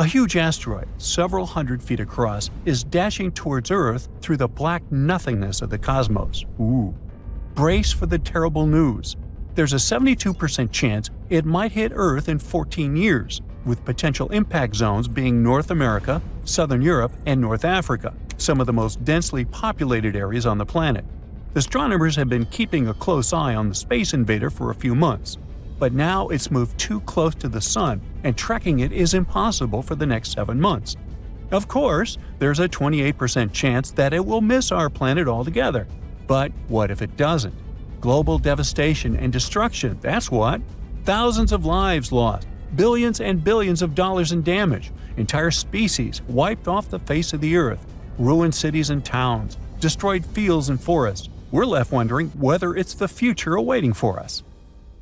A huge asteroid, several hundred feet across, is dashing towards Earth through the black nothingness of the cosmos. Ooh. Brace for the terrible news. There's a 72% chance it might hit Earth in 14 years, with potential impact zones being North America, Southern Europe, and North Africa, some of the most densely populated areas on the planet. Astronomers have been keeping a close eye on the space invader for a few months, but now it's moved too close to the Sun, and tracking it is impossible for the next 7 months. Of course, there's a 28% chance that it will miss our planet altogether. But what if it doesn't? Global devastation and destruction, that's what. Thousands of lives lost, billions and billions of dollars in damage, entire species wiped off the face of the Earth, ruined cities and towns, destroyed fields and forests. We're left wondering whether it's the future awaiting for us.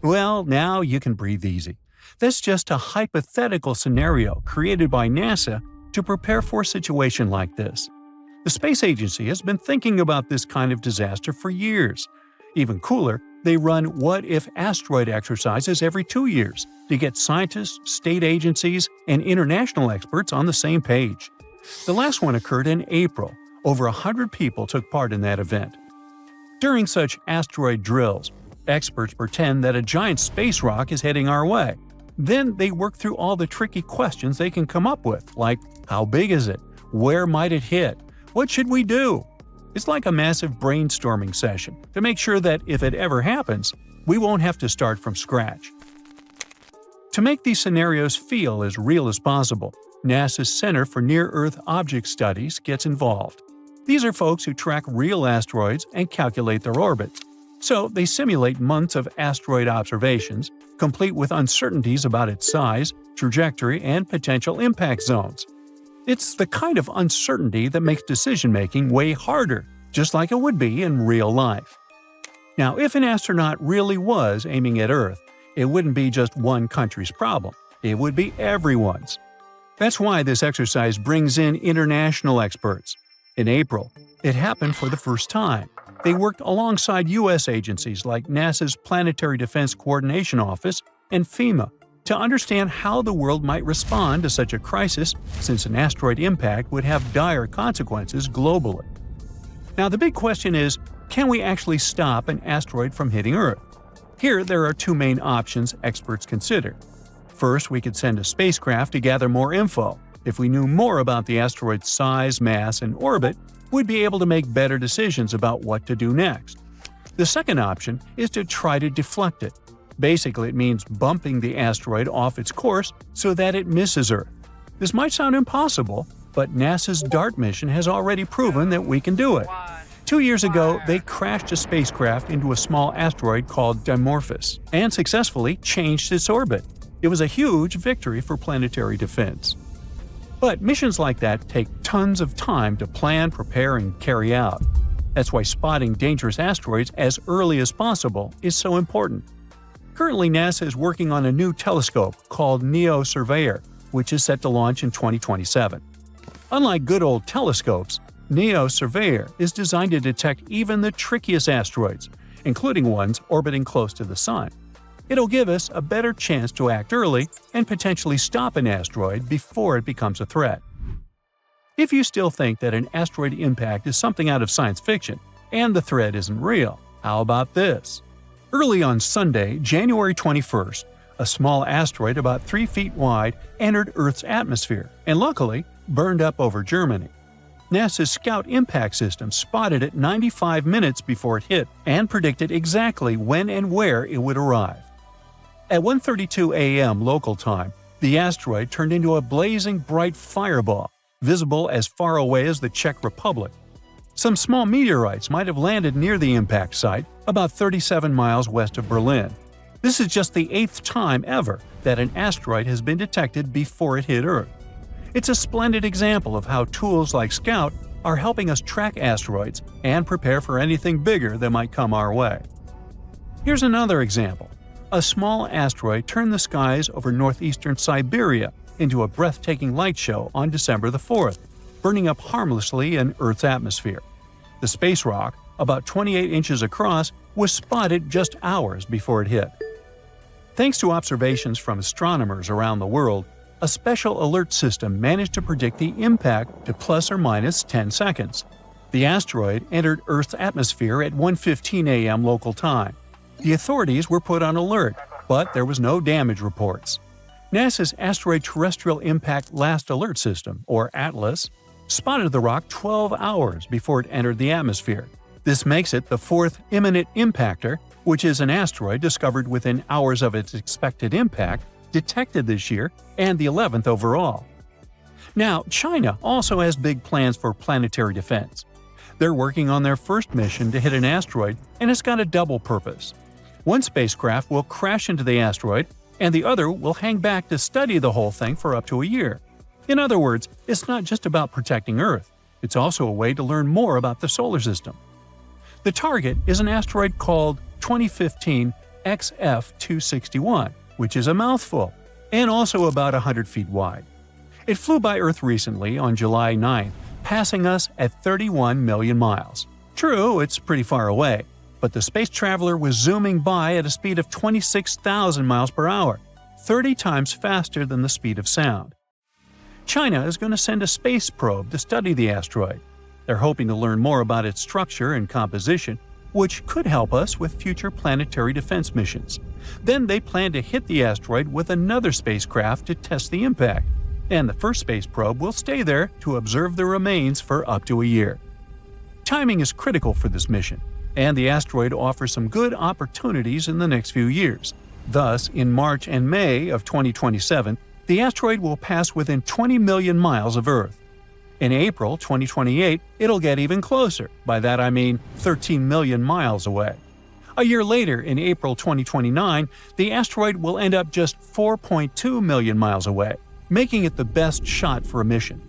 Well, now you can breathe easy. That's just a hypothetical scenario created by NASA to prepare for a situation like this. The space agency has been thinking about this kind of disaster for years. Even cooler, they run what-if asteroid exercises every 2 years to get scientists, state agencies, and international experts on the same page. The last one occurred in April. Over 100 people took part in that event. During such asteroid drills, experts pretend that a giant space rock is heading our way. Then they work through all the tricky questions they can come up with, like how big is it? Where might it hit? What should we do? It's like a massive brainstorming session to make sure that if it ever happens, we won't have to start from scratch. To make these scenarios feel as real as possible, NASA's Center for Near-Earth Object Studies gets involved. These are folks who track real asteroids and calculate their orbits. So they simulate months of asteroid observations, complete with uncertainties about its size, trajectory, and potential impact zones. It's the kind of uncertainty that makes decision-making way harder, just like it would be in real life. Now, if an astronaut really was aiming at Earth, it wouldn't be just one country's problem. It would be everyone's. That's why this exercise brings in international experts. In April, it happened for the first time. They worked alongside U.S. agencies like NASA's Planetary Defense Coordination Office and FEMA to understand how the world might respond to such a crisis, since an asteroid impact would have dire consequences globally. Now, the big question is, can we actually stop an asteroid from hitting Earth? Here, there are two main options experts consider. First, we could send a spacecraft to gather more info. If we knew more about the asteroid's size, mass, and orbit, we'd be able to make better decisions about what to do next. The second option is to try to deflect it. Basically, it means bumping the asteroid off its course so that it misses Earth. This might sound impossible, but NASA's DART mission has already proven that we can do it. 2 years ago, they crashed a spacecraft into a small asteroid called Apophis and successfully changed its orbit. It was a huge victory for planetary defense. But missions like that take tons of time to plan, prepare, and carry out. That's why spotting dangerous asteroids as early as possible is so important. Currently, NASA is working on a new telescope called NEO-Surveyor, which is set to launch in 2027. Unlike good old telescopes, NEO-Surveyor is designed to detect even the trickiest asteroids, including ones orbiting close to the Sun. It'll give us a better chance to act early and potentially stop an asteroid before it becomes a threat. If you still think that an asteroid impact is something out of science fiction and the threat isn't real, how about this? Early on Sunday, January 21st, a small asteroid about 3 feet wide entered Earth's atmosphere and luckily burned up over Germany. NASA's Scout Impact System spotted it 95 minutes before it hit and predicted exactly when and where it would arrive. At 1:32 a.m. local time, the asteroid turned into a blazing bright fireball, visible as far away as the Czech Republic. Some small meteorites might have landed near the impact site, about 37 miles west of Berlin. This is just the 8th time ever that an asteroid has been detected before it hit Earth. It's a splendid example of how tools like Scout are helping us track asteroids and prepare for anything bigger that might come our way. Here's another example. A small asteroid turned the skies over northeastern Siberia into a breathtaking light show on December the 4th, burning up harmlessly in Earth's atmosphere. The space rock, about 28 inches across, was spotted just hours before it hit. Thanks to observations from astronomers around the world, a special alert system managed to predict the impact to plus or minus 10 seconds. The asteroid entered Earth's atmosphere at 1:15 a.m. local time. The authorities were put on alert, but there was no damage reports. NASA's Asteroid Terrestrial Impact Last Alert System, or ATLAS, spotted the rock 12 hours before it entered the atmosphere. This makes it the fourth imminent impactor, which is an asteroid discovered within hours of its expected impact, detected this year, and the 11th overall. Now, China also has big plans for planetary defense. They're working on their first mission to hit an asteroid, and it's got a double purpose. One spacecraft will crash into the asteroid, and the other will hang back to study the whole thing for up to a year. In other words, it's not just about protecting Earth, it's also a way to learn more about the solar system. The target is an asteroid called 2015 XF261, which is a mouthful, and also about 100 feet wide. It flew by Earth recently on July 9, passing us at 31 million miles. True, it's pretty far away, but the space traveler was zooming by at a speed of 26,000 miles per hour, 30 times faster than the speed of sound. China is going to send a space probe to study the asteroid. They're hoping to learn more about its structure and composition, which could help us with future planetary defense missions. Then they plan to hit the asteroid with another spacecraft to test the impact, and the first space probe will stay there to observe the remains for up to a year. Timing is critical for this mission, and the asteroid offers some good opportunities in the next few years. Thus, in March and May of 2027, the asteroid will pass within 20 million miles of Earth. In April 2028, it'll get even closer. By that I mean 13 million miles away. A year later, in April 2029, the asteroid will end up just 4.2 million miles away, making it the best shot for a mission.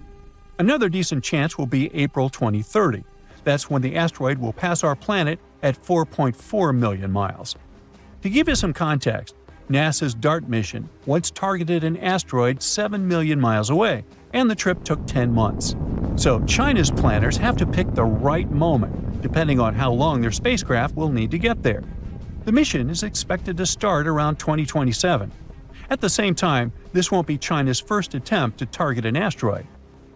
Another decent chance will be April 2030. That's when the asteroid will pass our planet at 4.4 million miles. To give you some context, NASA's DART mission once targeted an asteroid 7 million miles away, and the trip took 10 months. So China's planners have to pick the right moment, depending on how long their spacecraft will need to get there. The mission is expected to start around 2027. At the same time, this won't be China's first attempt to target an asteroid.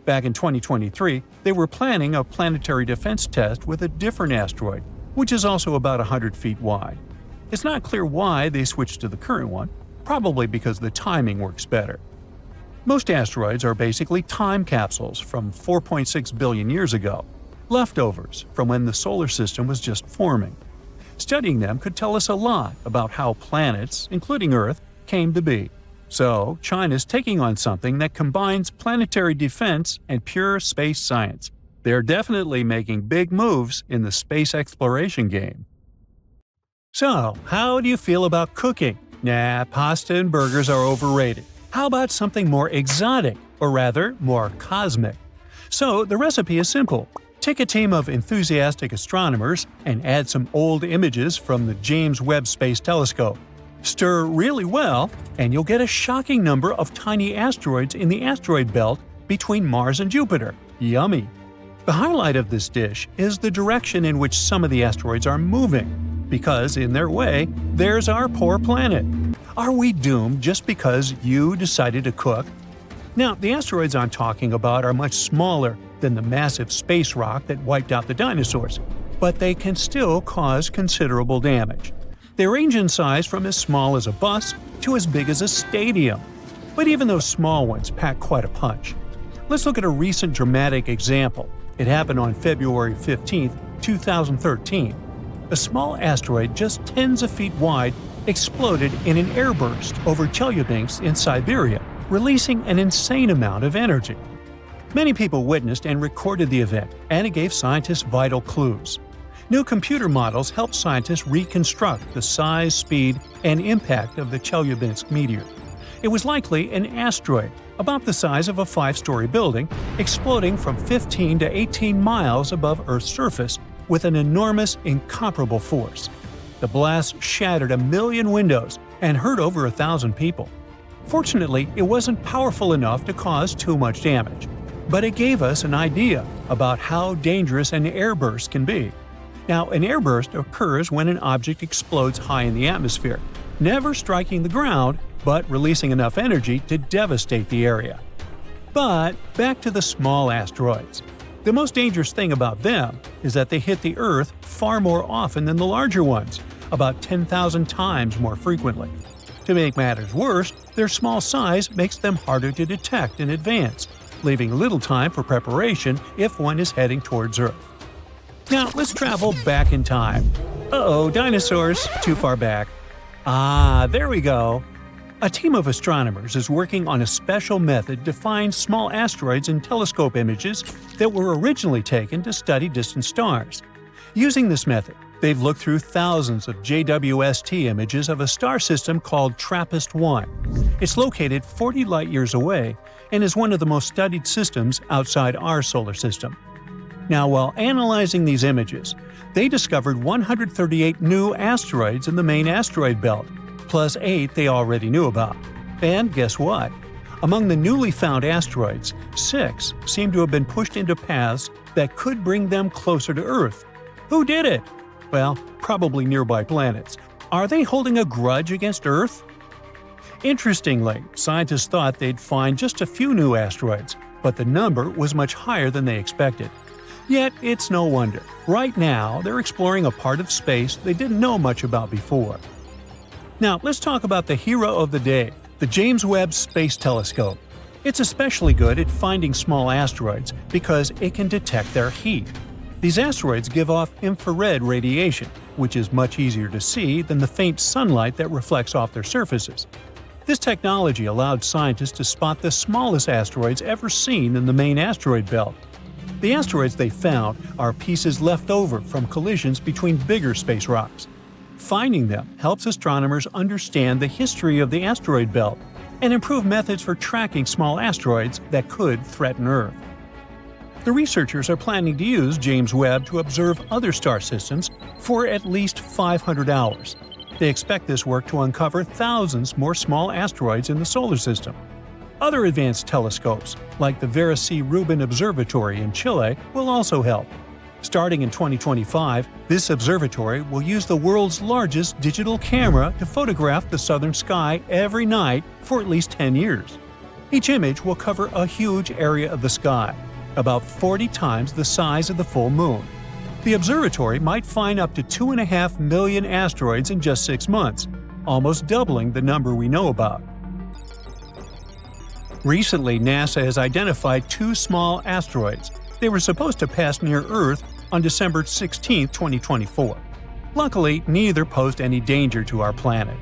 Back in 2023, they were planning a planetary defense test with a different asteroid, which is also about 100 feet wide. It's not clear why they switched to the current one, probably because the timing works better. Most asteroids are basically time capsules from 4.6 billion years ago, leftovers from when the solar system was just forming. Studying them could tell us a lot about how planets, including Earth, came to be. So, China's taking on something that combines planetary defense and pure space science. They're definitely making big moves in the space exploration game. So, how do you feel about cooking? Nah, pasta and burgers are overrated. How about something more exotic, or rather, more cosmic? So, the recipe is simple. Take a team of enthusiastic astronomers and add some old images from the James Webb Space Telescope. Stir really well, and you'll get a shocking number of tiny asteroids in the asteroid belt between Mars and Jupiter. Yummy! The highlight of this dish is the direction in which some of the asteroids are moving, because in their way, there's our poor planet. Are we doomed just because you decided to cook? Now, the asteroids I'm talking about are much smaller than the massive space rock that wiped out the dinosaurs, but they can still cause considerable damage. They range in size from as small as a bus to as big as a stadium. But even those small ones pack quite a punch. Let's look at a recent dramatic example. It happened on February 15, 2013. A small asteroid just tens of feet wide exploded in an airburst over Chelyabinsk in Siberia, releasing an insane amount of energy. Many people witnessed and recorded the event, and it gave scientists vital clues. New computer models helped scientists reconstruct the size, speed, and impact of the Chelyabinsk meteor. It was likely an asteroid, about the size of a 5-story building, exploding from 15 to 18 miles above Earth's surface with an enormous, incomparable force. The blast shattered 1 million windows and hurt over 1,000 people. Fortunately, it wasn't powerful enough to cause too much damage, but it gave us an idea about how dangerous an airburst can be. Now, an airburst occurs when an object explodes high in the atmosphere, never striking the ground, but releasing enough energy to devastate the area. But back to the small asteroids. The most dangerous thing about them is that they hit the Earth far more often than the larger ones, about 10,000 times more frequently. To make matters worse, their small size makes them harder to detect in advance, leaving little time for preparation if one is heading towards Earth. Now let's travel back in time. Uh-oh, dinosaurs, too far back. Ah, there we go. A team of astronomers is working on a special method to find small asteroids in telescope images that were originally taken to study distant stars. Using this method, they've looked through thousands of JWST images of a star system called TRAPPIST-1. It's located 40 light-years away and is one of the most studied systems outside our solar system. Now, while analyzing these images, they discovered 138 new asteroids in the main asteroid belt, plus 8 they already knew about. And guess what? Among the newly found asteroids, 6 seem to have been pushed into paths that could bring them closer to Earth. Who did it? Well, probably nearby planets. Are they holding a grudge against Earth? Interestingly, scientists thought they'd find just a few new asteroids, but the number was much higher than they expected. Yet, it's no wonder. Right now, they're exploring a part of space they didn't know much about before. Now, let's talk about the hero of the day, the James Webb Space Telescope. It's especially good at finding small asteroids because it can detect their heat. These asteroids give off infrared radiation, which is much easier to see than the faint sunlight that reflects off their surfaces. This technology allowed scientists to spot the smallest asteroids ever seen in the main asteroid belt. The asteroids they found are pieces left over from collisions between bigger space rocks. Finding them helps astronomers understand the history of the asteroid belt and improve methods for tracking small asteroids that could threaten Earth. The researchers are planning to use James Webb to observe other star systems for at least 500 hours. They expect this work to uncover thousands more small asteroids in the solar system. Other advanced telescopes, like the Vera C. Rubin Observatory in Chile, will also help. Starting in 2025, this observatory will use the world's largest digital camera to photograph the southern sky every night for at least 10 years. Each image will cover a huge area of the sky, about 40 times the size of the full moon. The observatory might find up to 2.5 million asteroids in just 6 months, almost doubling the number we know about. Recently, NASA has identified 2 small asteroids. They were supposed to pass near Earth on December 16, 2024. Luckily, neither posed any danger to our planet.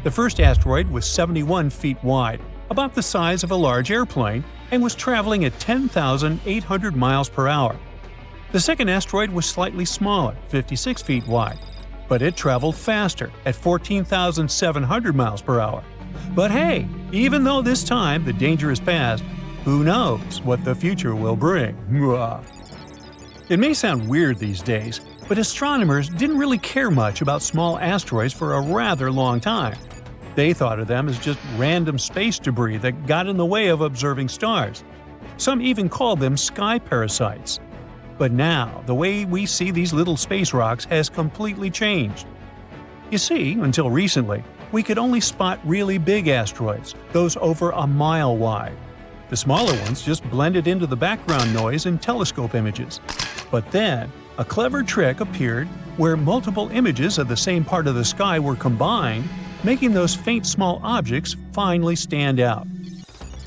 The first asteroid was 71 feet wide, about the size of a large airplane, and was traveling at 10,800 miles per hour. The second asteroid was slightly smaller, 56 feet wide, but it traveled faster at 14,700 miles per hour. But hey, even though this time the danger is past, who knows what the future will bring? It may sound weird these days, but astronomers didn't really care much about small asteroids for a rather long time. They thought of them as just random space debris that got in the way of observing stars. Some even called them sky parasites. But now, the way we see these little space rocks has completely changed. You see, until recently, we could only spot really big asteroids, those over a mile wide. The smaller ones just blended into the background noise in telescope images. But then, a clever trick appeared where multiple images of the same part of the sky were combined, making those faint small objects finally stand out.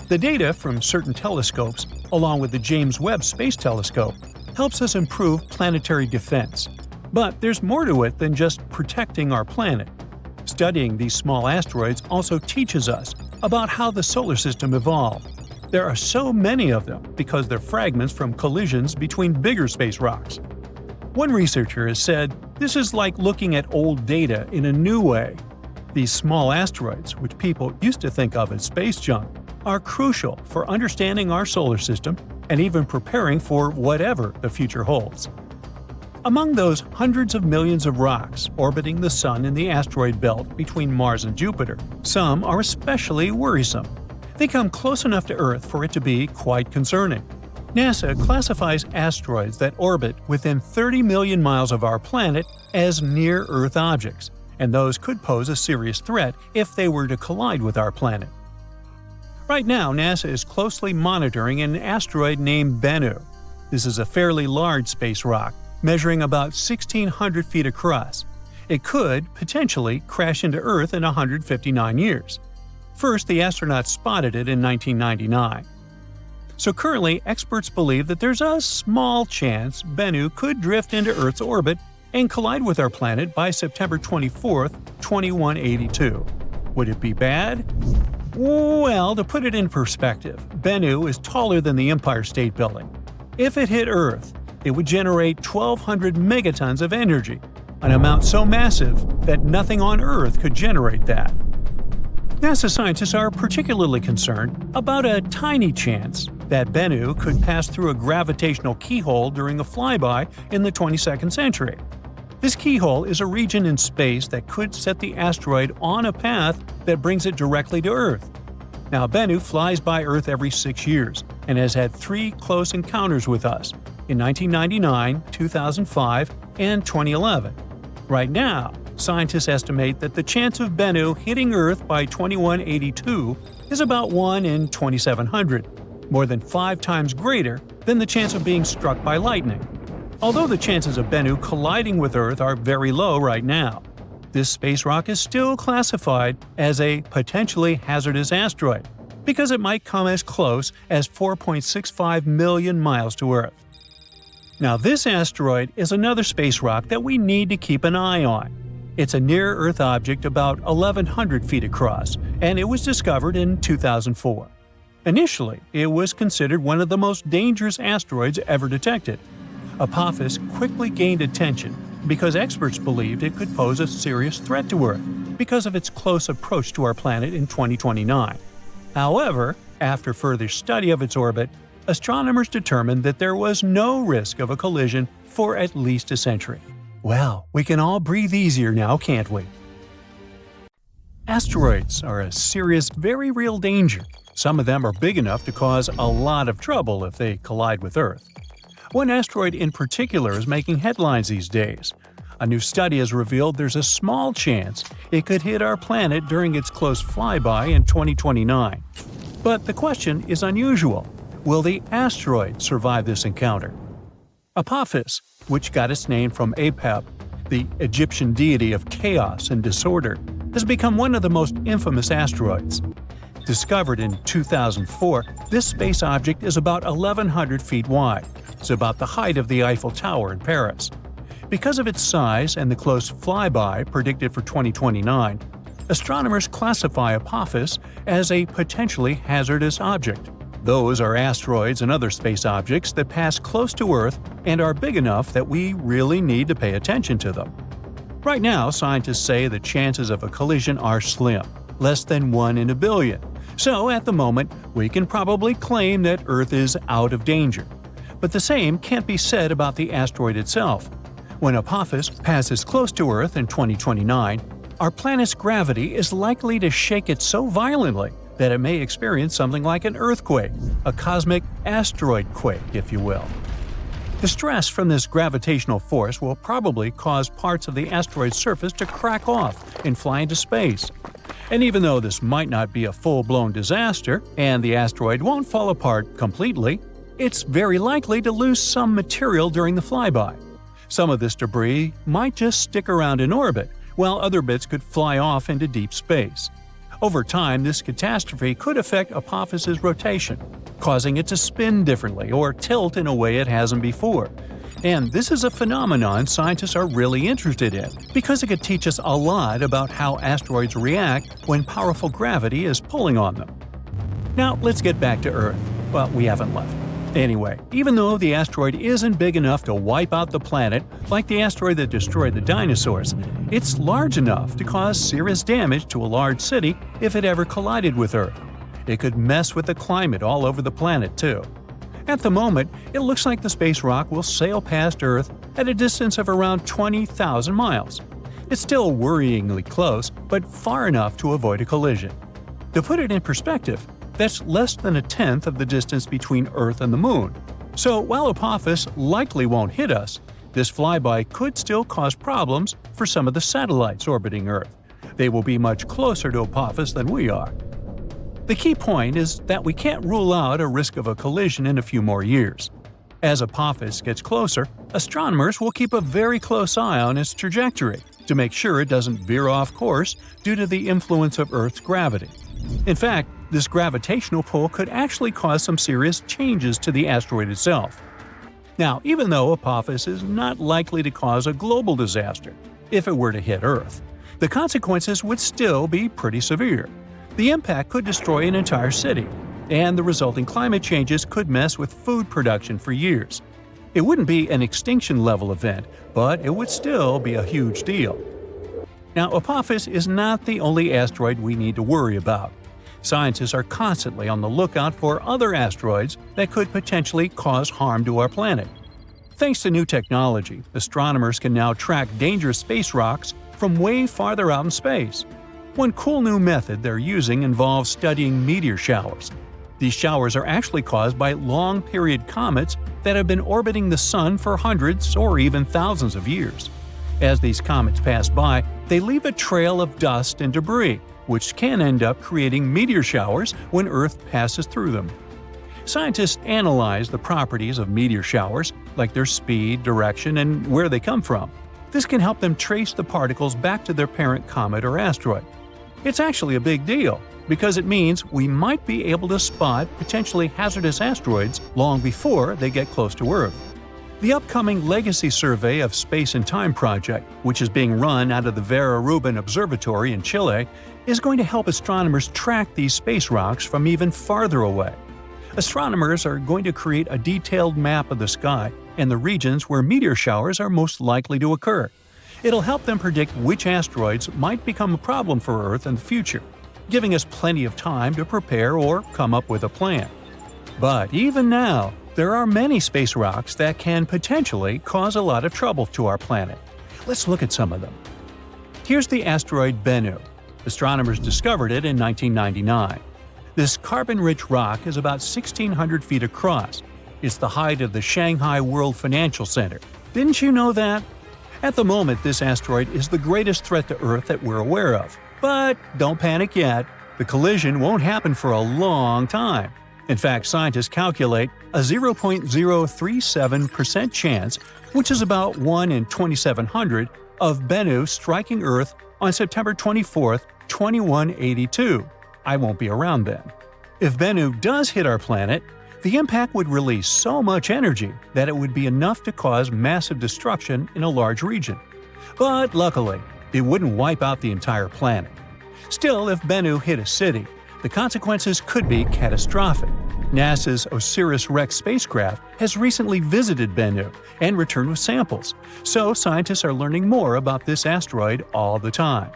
The data from certain telescopes, along with the James Webb Space Telescope, helps us improve planetary defense. But there's more to it than just protecting our planet. Studying these small asteroids also teaches us about how the solar system evolved. There are so many of them because they're fragments from collisions between bigger space rocks. One researcher has said this is like looking at old data in a new way. These small asteroids, which people used to think of as space junk, are crucial for understanding our solar system and even preparing for whatever the future holds. Among those hundreds of millions of rocks orbiting the Sun in the asteroid belt between Mars and Jupiter, some are especially worrisome. They come close enough to Earth for it to be quite concerning. NASA classifies asteroids that orbit within 30 million miles of our planet as near-Earth objects, and those could pose a serious threat if they were to collide with our planet. Right now, NASA is closely monitoring an asteroid named Bennu. This is a fairly large space rock, measuring about 1,600 feet across. It could, potentially, crash into Earth in 159 years. First, the astronauts spotted it in 1999. So currently, experts believe that there's a small chance Bennu could drift into Earth's orbit and collide with our planet by September 24, 2182. Would it be bad? Well, to put it in perspective, Bennu is taller than the Empire State Building. If it hit Earth, it would generate 1,200 megatons of energy, an amount so massive that nothing on Earth could generate that. NASA scientists are particularly concerned about a tiny chance that Bennu could pass through a gravitational keyhole during a flyby in the 22nd century. This keyhole is a region in space that could set the asteroid on a path that brings it directly to Earth. Now, Bennu flies by Earth every 6 years and has had 3 close encounters with us in 1999, 2005, and 2011. Right now, scientists estimate that the chance of Bennu hitting Earth by 2182 is about 1 in 2,700, more than 5 times greater than the chance of being struck by lightning. Although the chances of Bennu colliding with Earth are very low right now, this space rock is still classified as a potentially hazardous asteroid because it might come as close as 4.65 million miles to Earth. Now, this asteroid is another space rock that we need to keep an eye on. It's a near-Earth object about 1,100 feet across, and it was discovered in 2004. Initially, it was considered one of the most dangerous asteroids ever detected. Apophis quickly gained attention because experts believed it could pose a serious threat to Earth because of its close approach to our planet in 2029. However, after further study of its orbit, astronomers determined that there was no risk of a collision for at least a century. Well, we can all breathe easier now, can't we? Asteroids are a serious, very real danger. Some of them are big enough to cause a lot of trouble if they collide with Earth. One asteroid in particular is making headlines these days. A new study has revealed there's a small chance it could hit our planet during its close flyby in 2029. But the question is unusual. Will the asteroid survive this encounter? Apophis, which got its name from Apep, the Egyptian deity of chaos and disorder, has become one of the most infamous asteroids. Discovered in 2004, this space object is about 1,100 feet wide. It's about the height of the Eiffel Tower in Paris. Because of its size and the close flyby predicted for 2029, astronomers classify Apophis as a potentially hazardous object. Those are asteroids and other space objects that pass close to Earth and are big enough that we really need to pay attention to them. Right now, scientists say the chances of a collision are slim, less than 1 in a billion. So, at the moment, we can probably claim that Earth is out of danger. But the same can't be said about the asteroid itself. When Apophis passes close to Earth in 2029, our planet's gravity is likely to shake it so violently that it may experience something like an earthquake, a cosmic asteroid quake, if you will. The stress from this gravitational force will probably cause parts of the asteroid's surface to crack off and fly into space. And even though this might not be a full-blown disaster, and the asteroid won't fall apart completely, it's very likely to lose some material during the flyby. Some of this debris might just stick around in orbit, while other bits could fly off into deep space. Over time, this catastrophe could affect Apophis's rotation, causing it to spin differently or tilt in a way it hasn't before. And this is a phenomenon scientists are really interested in, because it could teach us a lot about how asteroids react when powerful gravity is pulling on them. Now, let's get back to Earth. Well, we haven't left. Anyway, even though the asteroid isn't big enough to wipe out the planet like the asteroid that destroyed the dinosaurs, it's large enough to cause serious damage to a large city if it ever collided with Earth. It could mess with the climate all over the planet, too. At the moment, it looks like the space rock will sail past Earth at a distance of around 20,000 miles. It's still worryingly close, but far enough to avoid a collision. To put it in perspective, that's less than a tenth of the distance between Earth and the Moon. So while Apophis likely won't hit us, This flyby could still cause problems for some of the satellites orbiting Earth. They will be much closer to Apophis than we are. The key point is that we can't rule out a risk of a collision in a few more years. As Apophis gets closer, astronomers will keep a very close eye on its trajectory to make sure it doesn't veer off course due to the influence of Earth's gravity. In fact, this gravitational pull could actually cause some serious changes to the asteroid itself. Now, even though Apophis is not likely to cause a global disaster if it were to hit Earth, the consequences would still be pretty severe. The impact could destroy an entire city, and the resulting climate changes could mess with food production for years. It wouldn't be an extinction-level event, but it would still be a huge deal. Now, Apophis is not the only asteroid we need to worry about. Scientists are constantly on the lookout for other asteroids that could potentially cause harm to our planet. Thanks to new technology, astronomers can now track dangerous space rocks from way farther out in space. One cool new method they're using involves studying meteor showers. These showers are actually caused by long-period comets that have been orbiting the Sun for hundreds or even thousands of years. As these comets pass by, they leave a trail of dust and debris, which can end up creating meteor showers when Earth passes through them. Scientists analyze the properties of meteor showers, like their speed, direction, and where they come from. This can help them trace the particles back to their parent comet or asteroid. It's actually a big deal, because it means we might be able to spot potentially hazardous asteroids long before they get close to Earth. The upcoming Legacy Survey of Space and Time project, which is being run out of the Vera Rubin Observatory in Chile, is going to help astronomers track these space rocks from even farther away. Astronomers are going to create a detailed map of the sky and the regions where meteor showers are most likely to occur. It'll help them predict which asteroids might become a problem for Earth in the future, giving us plenty of time to prepare or come up with a plan. But even now, there are many space rocks that can potentially cause a lot of trouble to our planet. Let's look at some of them. Here's the asteroid Bennu. Astronomers discovered it in 1999. This carbon-rich rock is about 1,600 feet across. It's the height of the Shanghai World Financial Center. Didn't you know that? At the moment, this asteroid is the greatest threat to Earth that we're aware of. But don't panic yet. The collision won't happen for a long time. In fact, scientists calculate a 0.037% chance, which is about 1 in 2,700, of Bennu striking Earth on September 24, 2182. I won't be around then. If Bennu does hit our planet, the impact would release so much energy that it would be enough to cause massive destruction in a large region. But luckily, it wouldn't wipe out the entire planet. Still, if Bennu hit a city, the consequences could be catastrophic. NASA's OSIRIS-REx spacecraft has recently visited Bennu and returned with samples, so scientists are learning more about this asteroid all the time.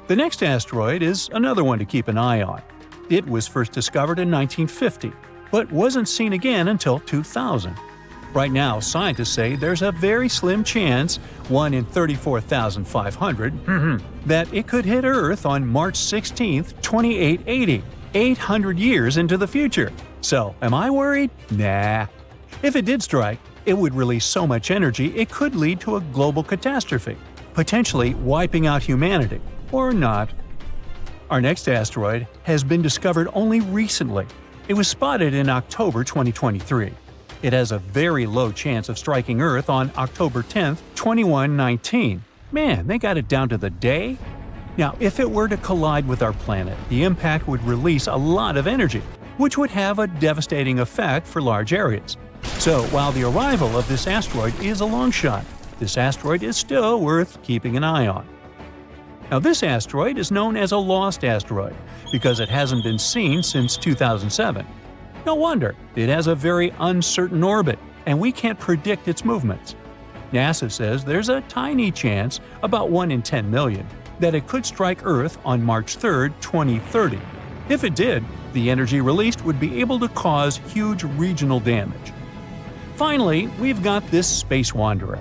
The next asteroid is another one to keep an eye on. It was first discovered in 1950, but wasn't seen again until 2000. Right now, scientists say there's a very slim chance, 1 in 34,500, that it could hit Earth on March 16, 2880, 800 years into the future. So, am I worried? Nah. If it did strike, it would release so much energy it could lead to a global catastrophe, potentially wiping out humanity. Or not. Our next asteroid has been discovered only recently. It was spotted in October 2023. It has a very low chance of striking Earth on October 10, 2119. Man, they got it down to the day? Now, if it were to collide with our planet, the impact would release a lot of energy, which would have a devastating effect for large areas. So, while the arrival of this asteroid is a long shot, this asteroid is still worth keeping an eye on. Now, this asteroid is known as a lost asteroid because it hasn't been seen since 2007. No wonder, it has a very uncertain orbit, and we can't predict its movements. NASA says there's a tiny chance, about 1 in 10 million, that it could strike Earth on March 3, 2030. If it did, the energy released would be able to cause huge regional damage. Finally, we've got this space wanderer.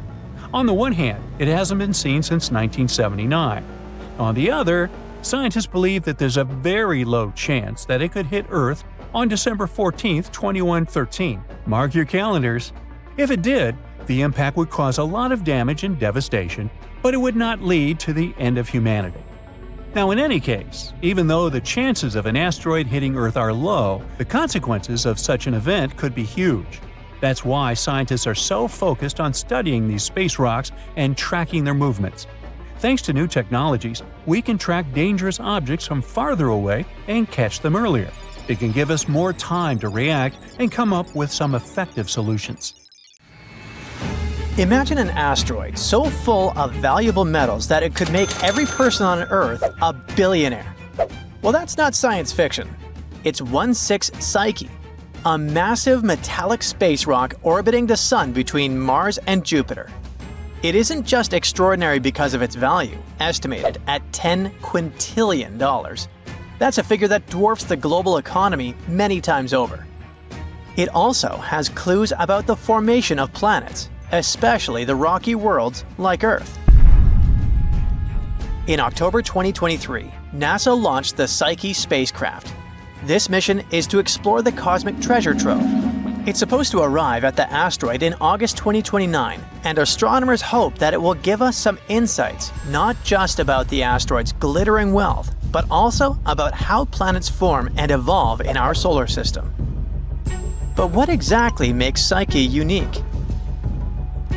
On the one hand, it hasn't been seen since 1979. On the other, scientists believe that there's a very low chance that it could hit Earth on December 14, 2113. Mark your calendars. If it did, The impact would cause a lot of damage and devastation, but it would not lead to the end of humanity. Now, in any case, even though the chances of an asteroid hitting Earth are low, the consequences of such an event could be huge. That's why scientists are so focused on studying these space rocks and tracking their movements. Thanks to new technologies, we can track dangerous objects from farther away and catch them earlier. It can give us more time to react and come up with some effective solutions. Imagine an asteroid so full of valuable metals that it could make every person on Earth a billionaire. Well, that's not science fiction. It's 1/6 Psyche, a massive metallic space rock orbiting the Sun between Mars and Jupiter. It isn't just extraordinary because of its value, estimated at $10 quintillion. That's a figure that dwarfs the global economy many times over. It also has clues about the formation of planets, especially the rocky worlds like Earth. In October 2023, NASA launched the Psyche spacecraft. This mission is to explore the cosmic treasure trove. It's supposed to arrive at the asteroid in August 2029, and astronomers hope that it will give us some insights not just about the asteroid's glittering wealth, but also about how planets form and evolve in our solar system. But what exactly makes Psyche unique?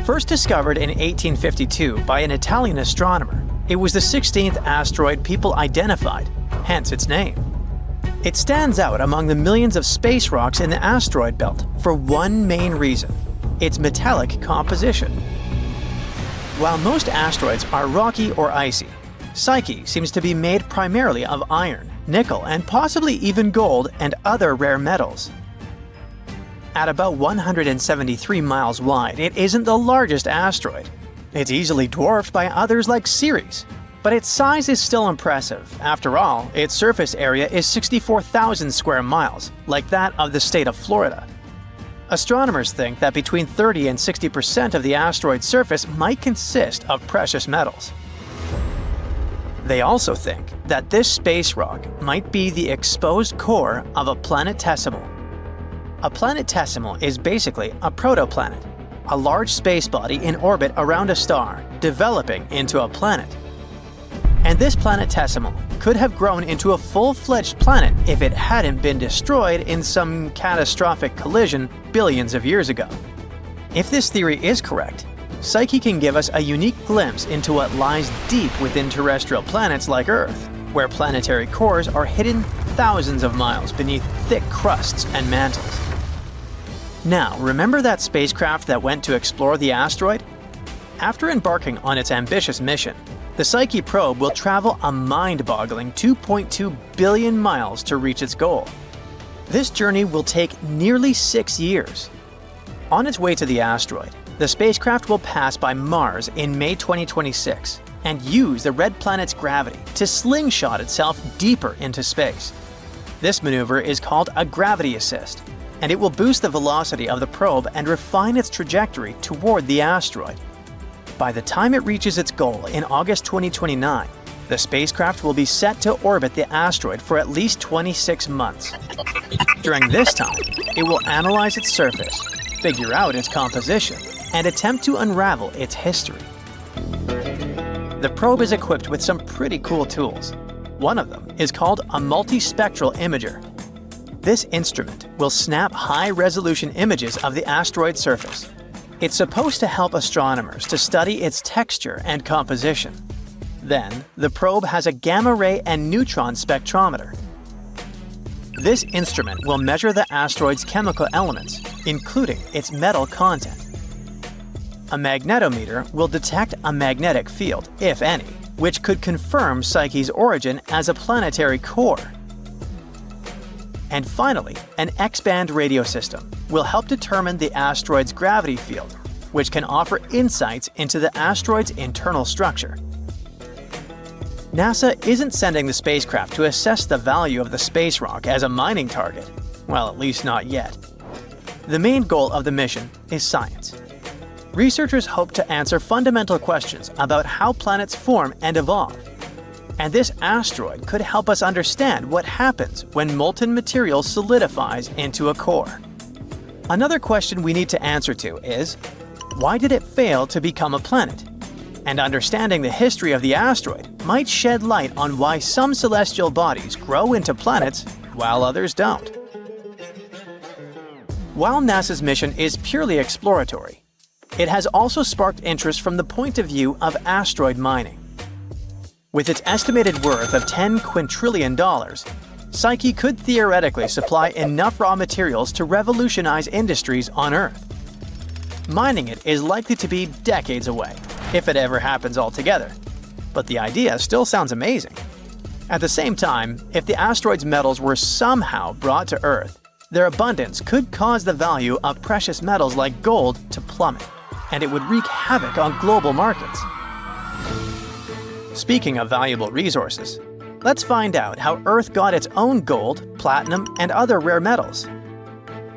First discovered in 1852 by an Italian astronomer, it was the 16th asteroid people identified, hence its name. It stands out among the millions of space rocks in the asteroid belt for one main reason: its metallic composition. While most asteroids are rocky or icy, Psyche seems to be made primarily of iron, nickel, and possibly even gold and other rare metals. At about 173 miles wide, it isn't the largest asteroid. It's easily dwarfed by others like Ceres. But its size is still impressive. After all, its surface area is 64,000 square miles, like that of the state of Florida. Astronomers think that between 30 and 60% of the asteroid's surface might consist of precious metals. They also think that this space rock might be the exposed core of a planetesimal. A planetesimal is basically a protoplanet, a large space body in orbit around a star, developing into a planet. And this planetesimal could have grown into a full-fledged planet if it hadn't been destroyed in some catastrophic collision billions of years ago. If this theory is correct, Psyche can give us a unique glimpse into what lies deep within terrestrial planets like Earth, where planetary cores are hidden thousands of miles beneath thick crusts and mantles. Now, remember that spacecraft that went to explore the asteroid? After embarking on its ambitious mission, the Psyche probe will travel a mind-boggling 2.2 billion miles to reach its goal. This journey will take nearly 6 years. On its way to the asteroid, the spacecraft will pass by Mars in May 2026 and use the red planet's gravity to slingshot itself deeper into space. This maneuver is called a gravity assist, and it will boost the velocity of the probe and refine its trajectory toward the asteroid. By the time it reaches its goal in August 2029, the spacecraft will be set to orbit the asteroid for at least 26 months. During this time, it will analyze its surface, figure out its composition, and attempt to unravel its history. The probe is equipped with some pretty cool tools. One of them is called a multispectral imager. This instrument will snap high-resolution images of the asteroid's surface. It's supposed to help astronomers to study its texture and composition. Then, the probe has a gamma-ray and neutron spectrometer. This instrument will measure the asteroid's chemical elements, including its metal content. A magnetometer will detect a magnetic field, if any, which could confirm Psyche's origin as a planetary core. And finally, an X-band radio system will help determine the asteroid's gravity field, which can offer insights into the asteroid's internal structure. NASA isn't sending the spacecraft to assess the value of the space rock as a mining target. Well, at least not yet. The main goal of the mission is science. Researchers hope to answer fundamental questions about how planets form and evolve. And this asteroid could help us understand what happens when molten material solidifies into a core. Another question we need to answer to is, why did it fail to become a planet? And understanding the history of the asteroid might shed light on why some celestial bodies grow into planets while others don't. While NASA's mission is purely exploratory, it has also sparked interest from the point of view of asteroid mining. With its estimated worth of $10 quintillion, Psyche could theoretically supply enough raw materials to revolutionize industries on Earth. Mining it is likely to be decades away, if it ever happens altogether, but the idea still sounds amazing. At the same time, if the asteroid's metals were somehow brought to Earth, their abundance could cause the value of precious metals like gold to plummet, and it would wreak havoc on global markets. Speaking of valuable resources, let's find out how Earth got its own gold, platinum, and other rare metals.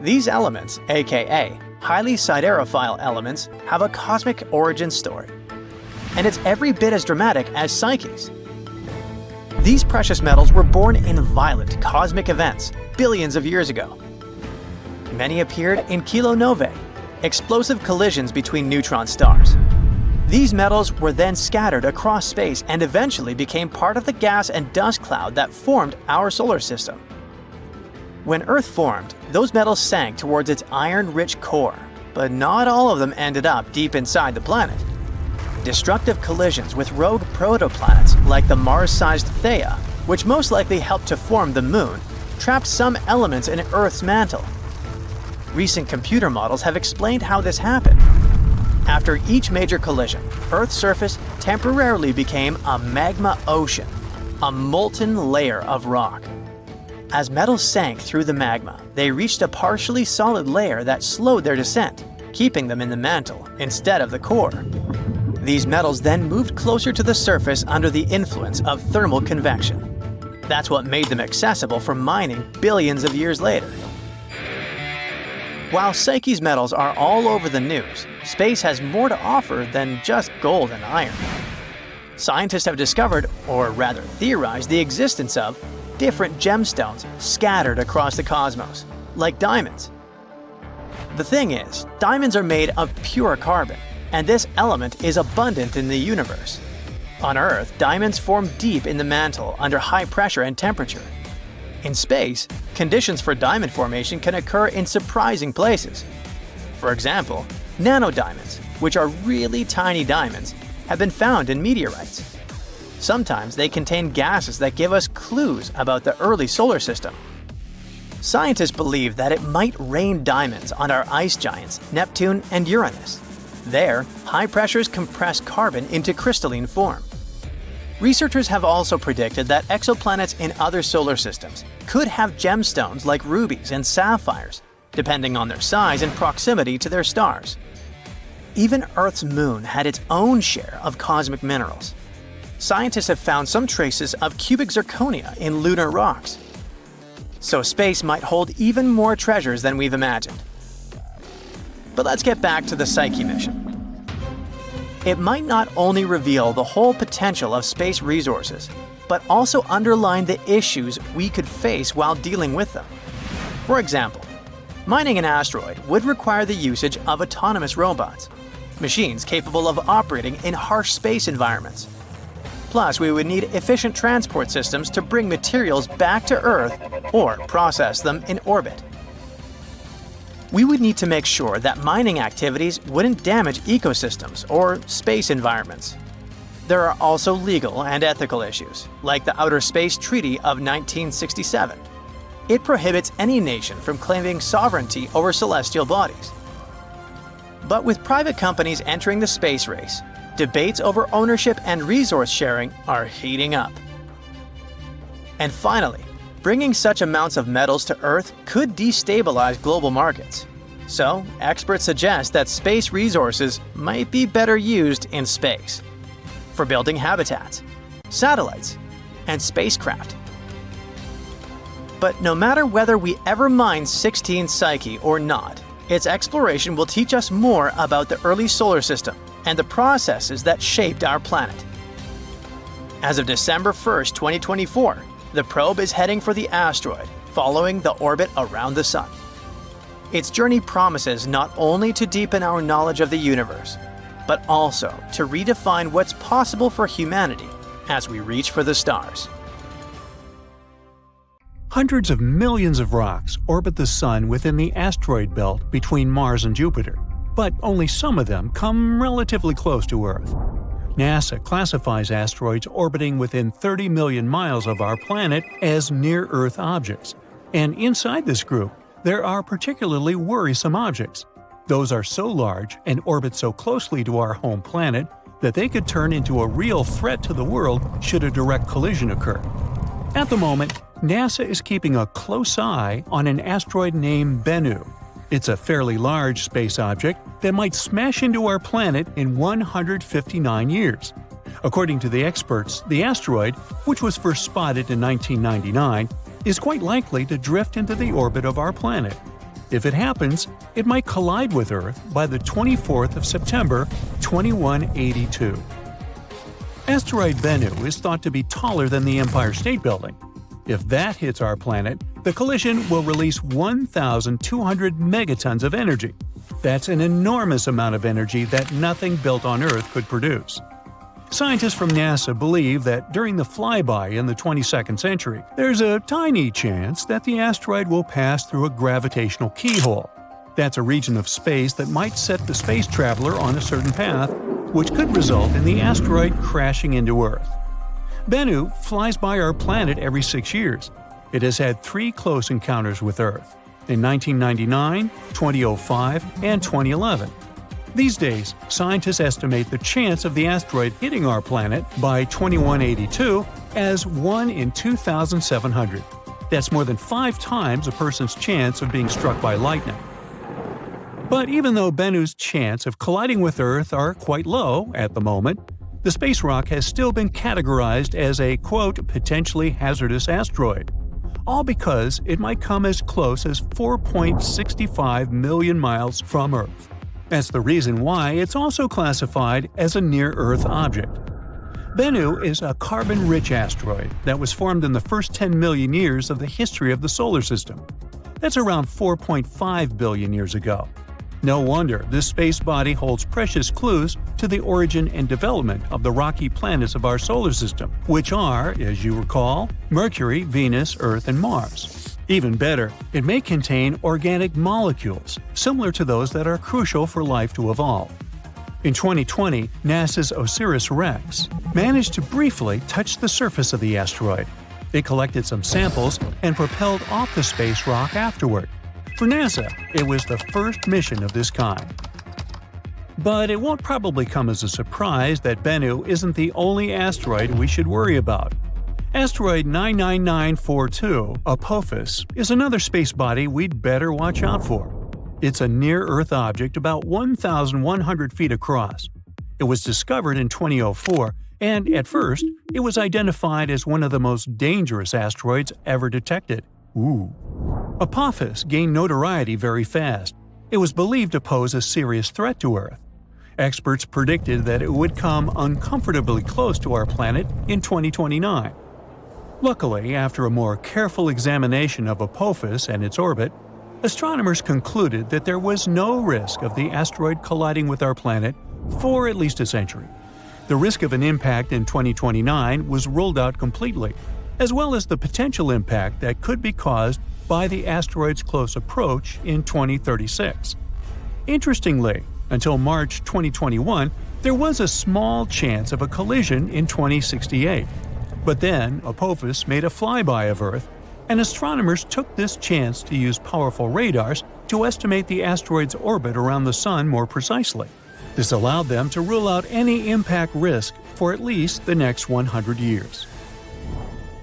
These elements, aka highly siderophile elements, have a cosmic origin story, and it's every bit as dramatic as Psyche's. These precious metals were born in violent cosmic events billions of years ago. Many appeared in kilonovae, explosive collisions between neutron stars. These metals were then scattered across space and eventually became part of the gas and dust cloud that formed our solar system. When Earth formed, those metals sank towards its iron-rich core, but not all of them ended up deep inside the planet. Destructive collisions with rogue protoplanets like the Mars-sized Theia, which most likely helped to form the Moon, trapped some elements in Earth's mantle. Recent computer models have explained how this happened. After each major collision, Earth's surface temporarily became a magma ocean, a molten layer of rock. As metals sank through the magma, they reached a partially solid layer that slowed their descent, keeping them in the mantle instead of the core. These metals then moved closer to the surface under the influence of thermal convection. That's what made them accessible for mining billions of years later. While Psyche's metals are all over the news, space has more to offer than just gold and iron. Scientists have discovered, or rather theorized, the existence of different gemstones scattered across the cosmos, like diamonds. The thing is, diamonds are made of pure carbon, and this element is abundant in the universe. On Earth, diamonds form deep in the mantle under high pressure and temperature. In space, conditions for diamond formation can occur in surprising places. For example, nanodiamonds, which are really tiny diamonds, have been found in meteorites. Sometimes they contain gases that give us clues about the early solar system. Scientists believe that it might rain diamonds on our ice giants, Neptune and Uranus. There, high pressures compress carbon into crystalline form. Researchers have also predicted that exoplanets in other solar systems could have gemstones like rubies and sapphires, depending on their size and proximity to their stars. Even Earth's moon had its own share of cosmic minerals. Scientists have found some traces of cubic zirconia in lunar rocks. So space might hold even more treasures than we've imagined. But let's get back to the Psyche mission. It might not only reveal the whole potential of space resources, but also underline the issues we could face while dealing with them. For example, mining an asteroid would require the usage of autonomous robots, machines capable of operating in harsh space environments. Plus, we would need efficient transport systems to bring materials back to Earth or process them in orbit. We would need to make sure that mining activities wouldn't damage ecosystems or space environments. There are also legal and ethical issues, like the Outer Space Treaty of 1967. It prohibits any nation from claiming sovereignty over celestial bodies. But with private companies entering the space race, debates over ownership and resource sharing are heating up. And finally, bringing such amounts of metals to Earth could destabilize global markets. So, experts suggest that space resources might be better used in space, for building habitats, satellites, and spacecraft. But no matter whether we ever mine 16 Psyche or not, its exploration will teach us more about the early solar system and the processes that shaped our planet. As of December 1st, 2024, the probe is heading for the asteroid, following the orbit around the Sun. Its journey promises not only to deepen our knowledge of the universe, but also to redefine what's possible for humanity as we reach for the stars. Hundreds of millions of rocks orbit the Sun within the asteroid belt between Mars and Jupiter, but only some of them come relatively close to Earth. NASA classifies asteroids orbiting within 30 million miles of our planet as near-Earth objects, and inside this group, there are particularly worrisome objects. Those are so large and orbit so closely to our home planet that they could turn into a real threat to the world should a direct collision occur. At the moment, NASA is keeping a close eye on an asteroid named Bennu. It's a fairly large space object that might smash into our planet in 159 years. According to the experts, the asteroid, which was first spotted in 1999, is quite likely to drift into the orbit of our planet. If it happens, it might collide with Earth by the 24th of September, 2182. Asteroid Bennu is thought to be taller than the Empire State Building. If that hits our planet, the collision will release 1,200 megatons of energy. That's an enormous amount of energy that nothing built on Earth could produce. Scientists from NASA believe that during the flyby in the 22nd century, there's a tiny chance that the asteroid will pass through a gravitational keyhole. That's a region of space that might set the space traveler on a certain path, which could result in the asteroid crashing into Earth. Bennu flies by our planet every 6 years. It has had 3 close encounters with Earth in 1999, 2005, and 2011. These days, scientists estimate the chance of the asteroid hitting our planet by 2182 as 1 in 2,700. That's more than 5 times a person's chance of being struck by lightning. But even though Bennu's chance of colliding with Earth are quite low at the moment, the space rock has still been categorized as a, quote, potentially hazardous asteroid. All because it might come as close as 4.65 million miles from Earth. That's the reason why it's also classified as a near-Earth object. Bennu is a carbon-rich asteroid that was formed in the first 10 million years of the history of the solar system. That's around 4.5 billion years ago. No wonder this space body holds precious clues to the origin and development of the rocky planets of our solar system, which are, as you recall, Mercury, Venus, Earth, and Mars. Even better, it may contain organic molecules, similar to those that are crucial for life to evolve. In 2020, NASA's OSIRIS-REx managed to briefly touch the surface of the asteroid. It collected some samples and propelled off the space rock afterward. For NASA, it was the first mission of this kind. But it won't probably come as a surprise that Bennu isn't the only asteroid we should worry about. Asteroid 99942, Apophis, is another space body we'd better watch out for. It's a near-Earth object about 1,100 feet across. It was discovered in 2004, and at first, it was identified as one of the most dangerous asteroids ever detected. Apophis gained notoriety very fast. It was believed to pose a serious threat to Earth. Experts predicted that it would come uncomfortably close to our planet in 2029. Luckily, after a more careful examination of Apophis and its orbit, astronomers concluded that there was no risk of the asteroid colliding with our planet for at least a century. The risk of an impact in 2029 was ruled out completely, as well as the potential impact that could be caused by the asteroid's close approach in 2036. Interestingly, until March 2021, there was a small chance of a collision in 2068. But then, Apophis made a flyby of Earth, and astronomers took this chance to use powerful radars to estimate the asteroid's orbit around the Sun more precisely. This allowed them to rule out any impact risk for at least the next 100 years.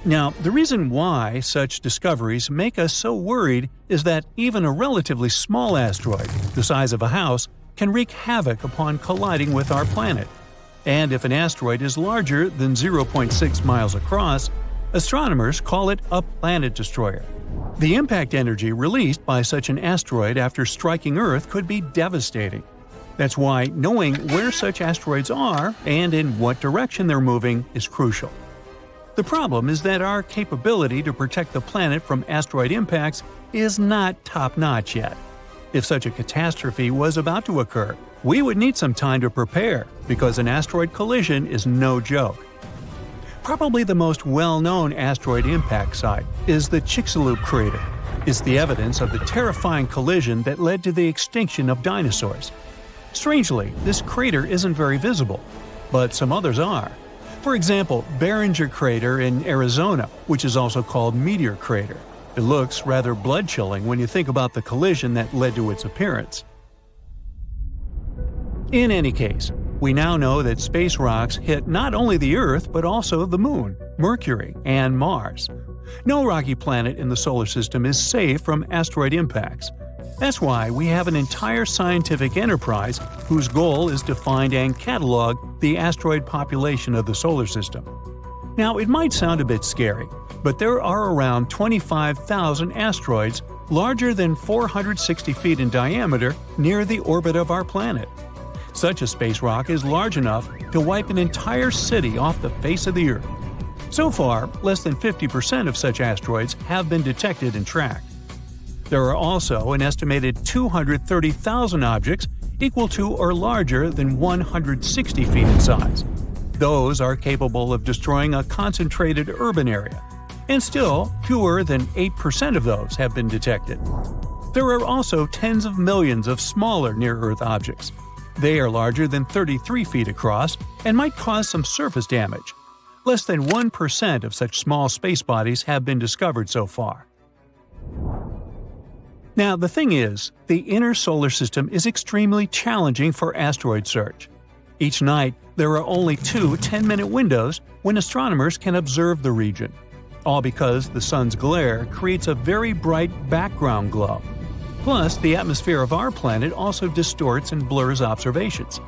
Now, the reason why such discoveries make us so worried is that even a relatively small asteroid, the size of a house, can wreak havoc upon colliding with our planet. And if an asteroid is larger than 0.6 miles across, astronomers call it a planet destroyer. The impact energy released by such an asteroid after striking Earth could be devastating. That's why knowing where such asteroids are and in what direction they're moving is crucial. The problem is that our capability to protect the planet from asteroid impacts is not top-notch yet. If such a catastrophe was about to occur, we would need some time to prepare, because an asteroid collision is no joke. Probably the most well-known asteroid impact site is the Chicxulub crater. It's the evidence of the terrifying collision that led to the extinction of dinosaurs. Strangely, this crater isn't very visible, but some others are. For example, Barringer Crater in Arizona, which is also called Meteor Crater. It looks rather blood-chilling when you think about the collision that led to its appearance. In any case, we now know that space rocks hit not only the Earth but also the Moon, Mercury, and Mars. No rocky planet in the solar system is safe from asteroid impacts. That's why we have an entire scientific enterprise whose goal is to find and catalog the asteroid population of the solar system. Now, it might sound a bit scary, but there are around 25,000 asteroids larger than 460 feet in diameter near the orbit of our planet. Such a space rock is large enough to wipe an entire city off the face of the Earth. So far, less than 50% of such asteroids have been detected and tracked. There are also an estimated 230,000 objects equal to or larger than 160 feet in size. Those are capable of destroying a concentrated urban area, and still fewer than 8% of those have been detected. There are also tens of millions of smaller near-Earth objects. They are larger than 33 feet across and might cause some surface damage. Less than 1% of such small space bodies have been discovered so far. Now, the thing is, the inner solar system is extremely challenging for asteroid search. Each night, there are only 2 10-minute windows when astronomers can observe the region, all because the sun's glare creates a very bright background glow. Plus, the atmosphere of our planet also distorts and blurs observations.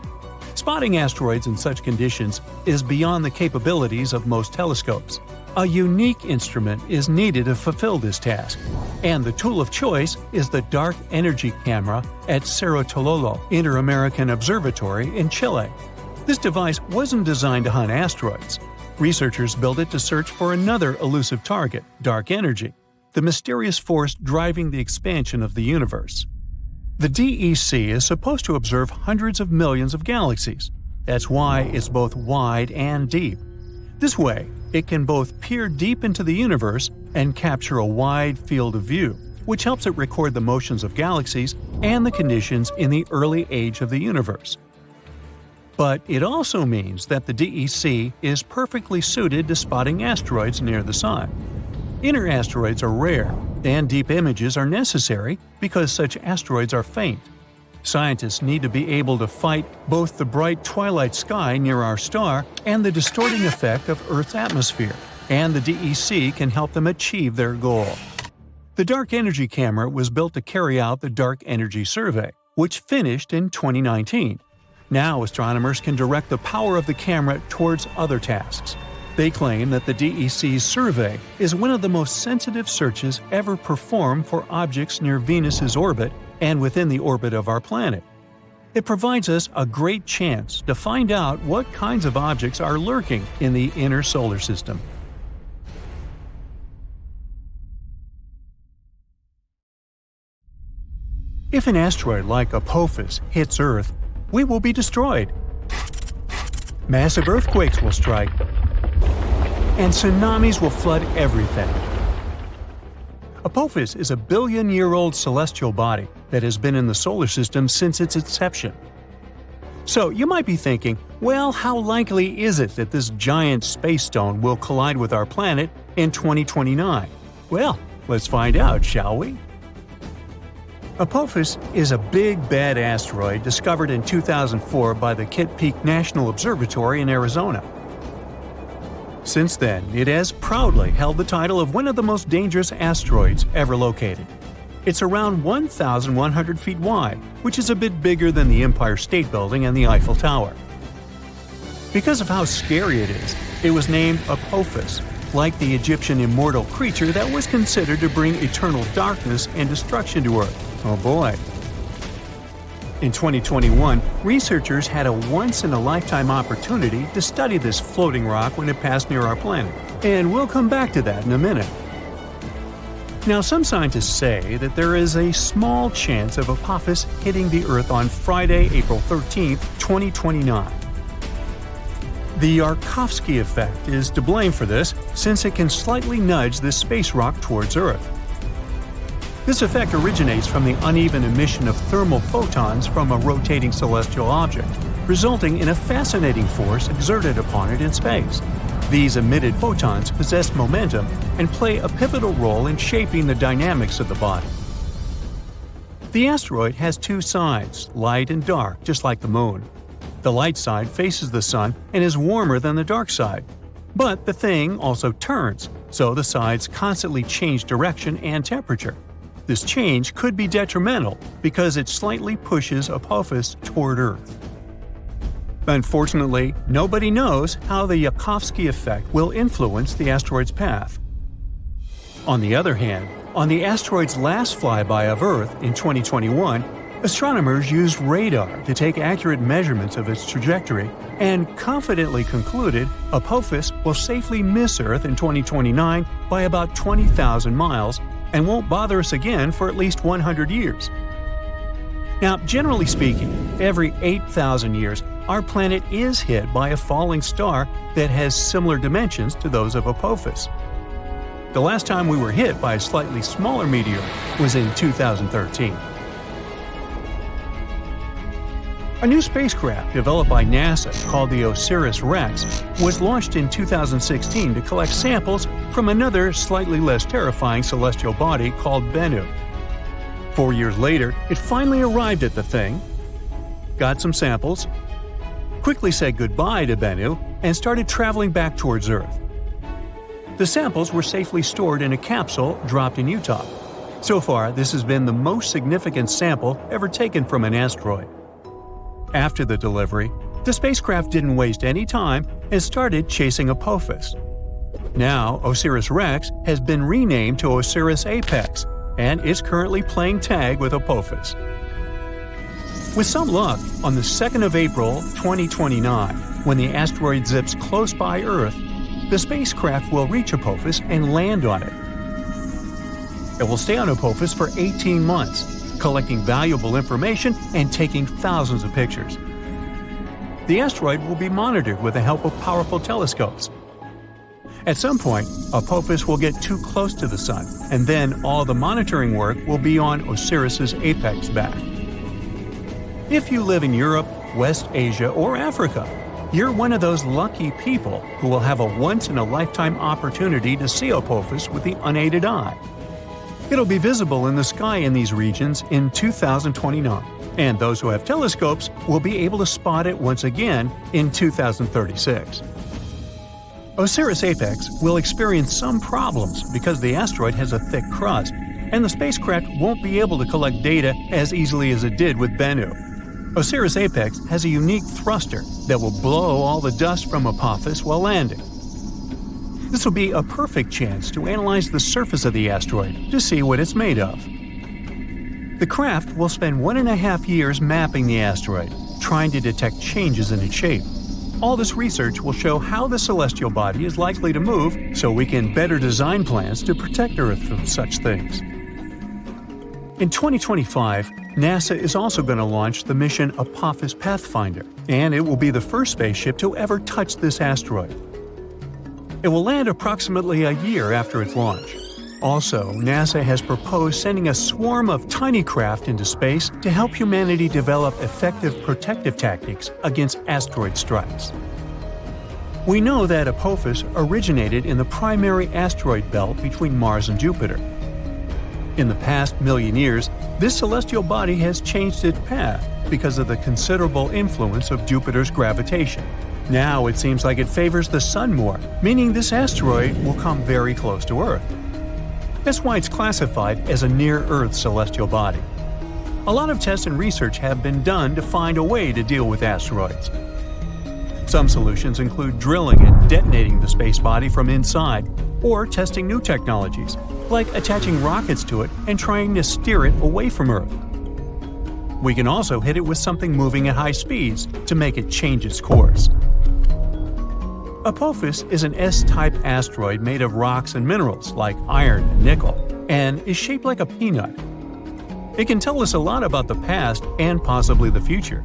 Spotting asteroids in such conditions is beyond the capabilities of most telescopes. A unique instrument is needed to fulfill this task, and the tool of choice is the Dark Energy Camera at Cerro Tololo Inter-American Observatory in Chile. This device wasn't designed to hunt asteroids. Researchers built it to search for another elusive target, dark energy, the mysterious force driving the expansion of the universe. The DEC is supposed to observe hundreds of millions of galaxies. That's why it's both wide and deep. This way, it can both peer deep into the universe and capture a wide field of view, which helps it record the motions of galaxies and the conditions in the early age of the universe. But it also means that the DEC is perfectly suited to spotting asteroids near the Sun. Inner asteroids are rare, and deep images are necessary because such asteroids are faint. Scientists need to be able to fight both the bright twilight sky near our star and the distorting effect of Earth's atmosphere, and the DEC can help them achieve their goal. The Dark Energy Camera was built to carry out the Dark Energy Survey, which finished in 2019. Now astronomers can direct the power of the camera towards other tasks. They claim that the DEC's survey is one of the most sensitive searches ever performed for objects near Venus's orbit and within the orbit of our planet. It provides us a great chance to find out what kinds of objects are lurking in the inner solar system. If an asteroid like Apophis hits Earth, we will be destroyed. Massive earthquakes will strike, and tsunamis will flood everything. Apophis is a billion-year-old celestial body that has been in the solar system since its inception. So you might be thinking, well, how likely is it that this giant space stone will collide with our planet in 2029? Well, let's find out, shall we? Apophis is a big, bad asteroid discovered in 2004 by the Kitt Peak National Observatory in Arizona. Since then, it has proudly held the title of one of the most dangerous asteroids ever located. It's around 1,100 feet wide, which is a bit bigger than the Empire State Building and the Eiffel Tower. Because of how scary it is, it was named Apophis, like the Egyptian immortal creature that was considered to bring eternal darkness and destruction to Earth. Oh boy. In 2021, researchers had a once-in-a-lifetime opportunity to study this floating rock when it passed near our planet, and we'll come back to that in a minute. Now, some scientists say that there is a small chance of Apophis hitting the Earth on Friday, April 13, 2029. The Yarkovsky effect is to blame for this, since it can slightly nudge this space rock towards Earth. This effect originates from the uneven emission of thermal photons from a rotating celestial object, resulting in a fascinating force exerted upon it in space. These emitted photons possess momentum and play a pivotal role in shaping the dynamics of the body. The asteroid has two sides, light and dark, just like the Moon. The light side faces the Sun and is warmer than the dark side. But the thing also turns, so the sides constantly change direction and temperature. This change could be detrimental because it slightly pushes Apophis toward Earth. Unfortunately, nobody knows how the Yarkovsky effect will influence the asteroid's path. On the other hand, on the asteroid's last flyby of Earth in 2021, astronomers used radar to take accurate measurements of its trajectory and confidently concluded Apophis will safely miss Earth in 2029 by about 20,000 miles and won't bother us again for at least 100 years. Now, generally speaking, every 8,000 years, our planet is hit by a falling star that has similar dimensions to those of Apophis. The last time we were hit by a slightly smaller meteor was in 2013. A new spacecraft developed by NASA called the OSIRIS-REx was launched in 2016 to collect samples from another slightly less terrifying celestial body called Bennu. 4 years later, it finally arrived at the thing, got some samples, quickly said goodbye to Bennu, and started traveling back towards Earth. The samples were safely stored in a capsule dropped in Utah. So far, this has been the most significant sample ever taken from an asteroid. After the delivery, the spacecraft didn't waste any time and started chasing Apophis. Now, OSIRIS-REx has been renamed to OSIRIS-APEX and is currently playing tag with Apophis. With some luck, on the 2nd of April 2029, when the asteroid zips close by Earth, the spacecraft will reach Apophis and land on it. It will stay on Apophis for 18 months, collecting valuable information and taking thousands of pictures. The asteroid will be monitored with the help of powerful telescopes. At some point, Apophis will get too close to the Sun, and then all the monitoring work will be on Osiris's apex back. If you live in Europe, West Asia, or Africa, you're one of those lucky people who will have a once-in-a-lifetime opportunity to see Apophis with the unaided eye. It'll be visible in the sky in these regions in 2029, and those who have telescopes will be able to spot it once again in 2036. OSIRIS-APEX will experience some problems because the asteroid has a thick crust, and the spacecraft won't be able to collect data as easily as it did with Bennu. OSIRIS-APEX has a unique thruster that will blow all the dust from Apophis while landing. This will be a perfect chance to analyze the surface of the asteroid to see what it's made of. The craft will spend 1.5 years mapping the asteroid, trying to detect changes in its shape. All this research will show how the celestial body is likely to move so we can better design plans to protect Earth from such things. In 2025, NASA is also going to launch the mission Apophis Pathfinder, and it will be the first spaceship to ever touch this asteroid. It will land approximately a year after its launch. Also, NASA has proposed sending a swarm of tiny craft into space to help humanity develop effective protective tactics against asteroid strikes. We know that Apophis originated in the primary asteroid belt between Mars and Jupiter. In the past million years, this celestial body has changed its path because of the considerable influence of Jupiter's gravitation. Now it seems like it favors the Sun more, meaning this asteroid will come very close to Earth. That's why it's classified as a near-Earth celestial body. A lot of tests and research have been done to find a way to deal with asteroids. Some solutions include drilling and detonating the space body from inside, or testing new technologies, like attaching rockets to it and trying to steer it away from Earth. We can also hit it with something moving at high speeds to make it change its course. Apophis is an S-type asteroid made of rocks and minerals like iron and nickel. and is shaped like a peanut. It can tell us a lot about the past and possibly the future.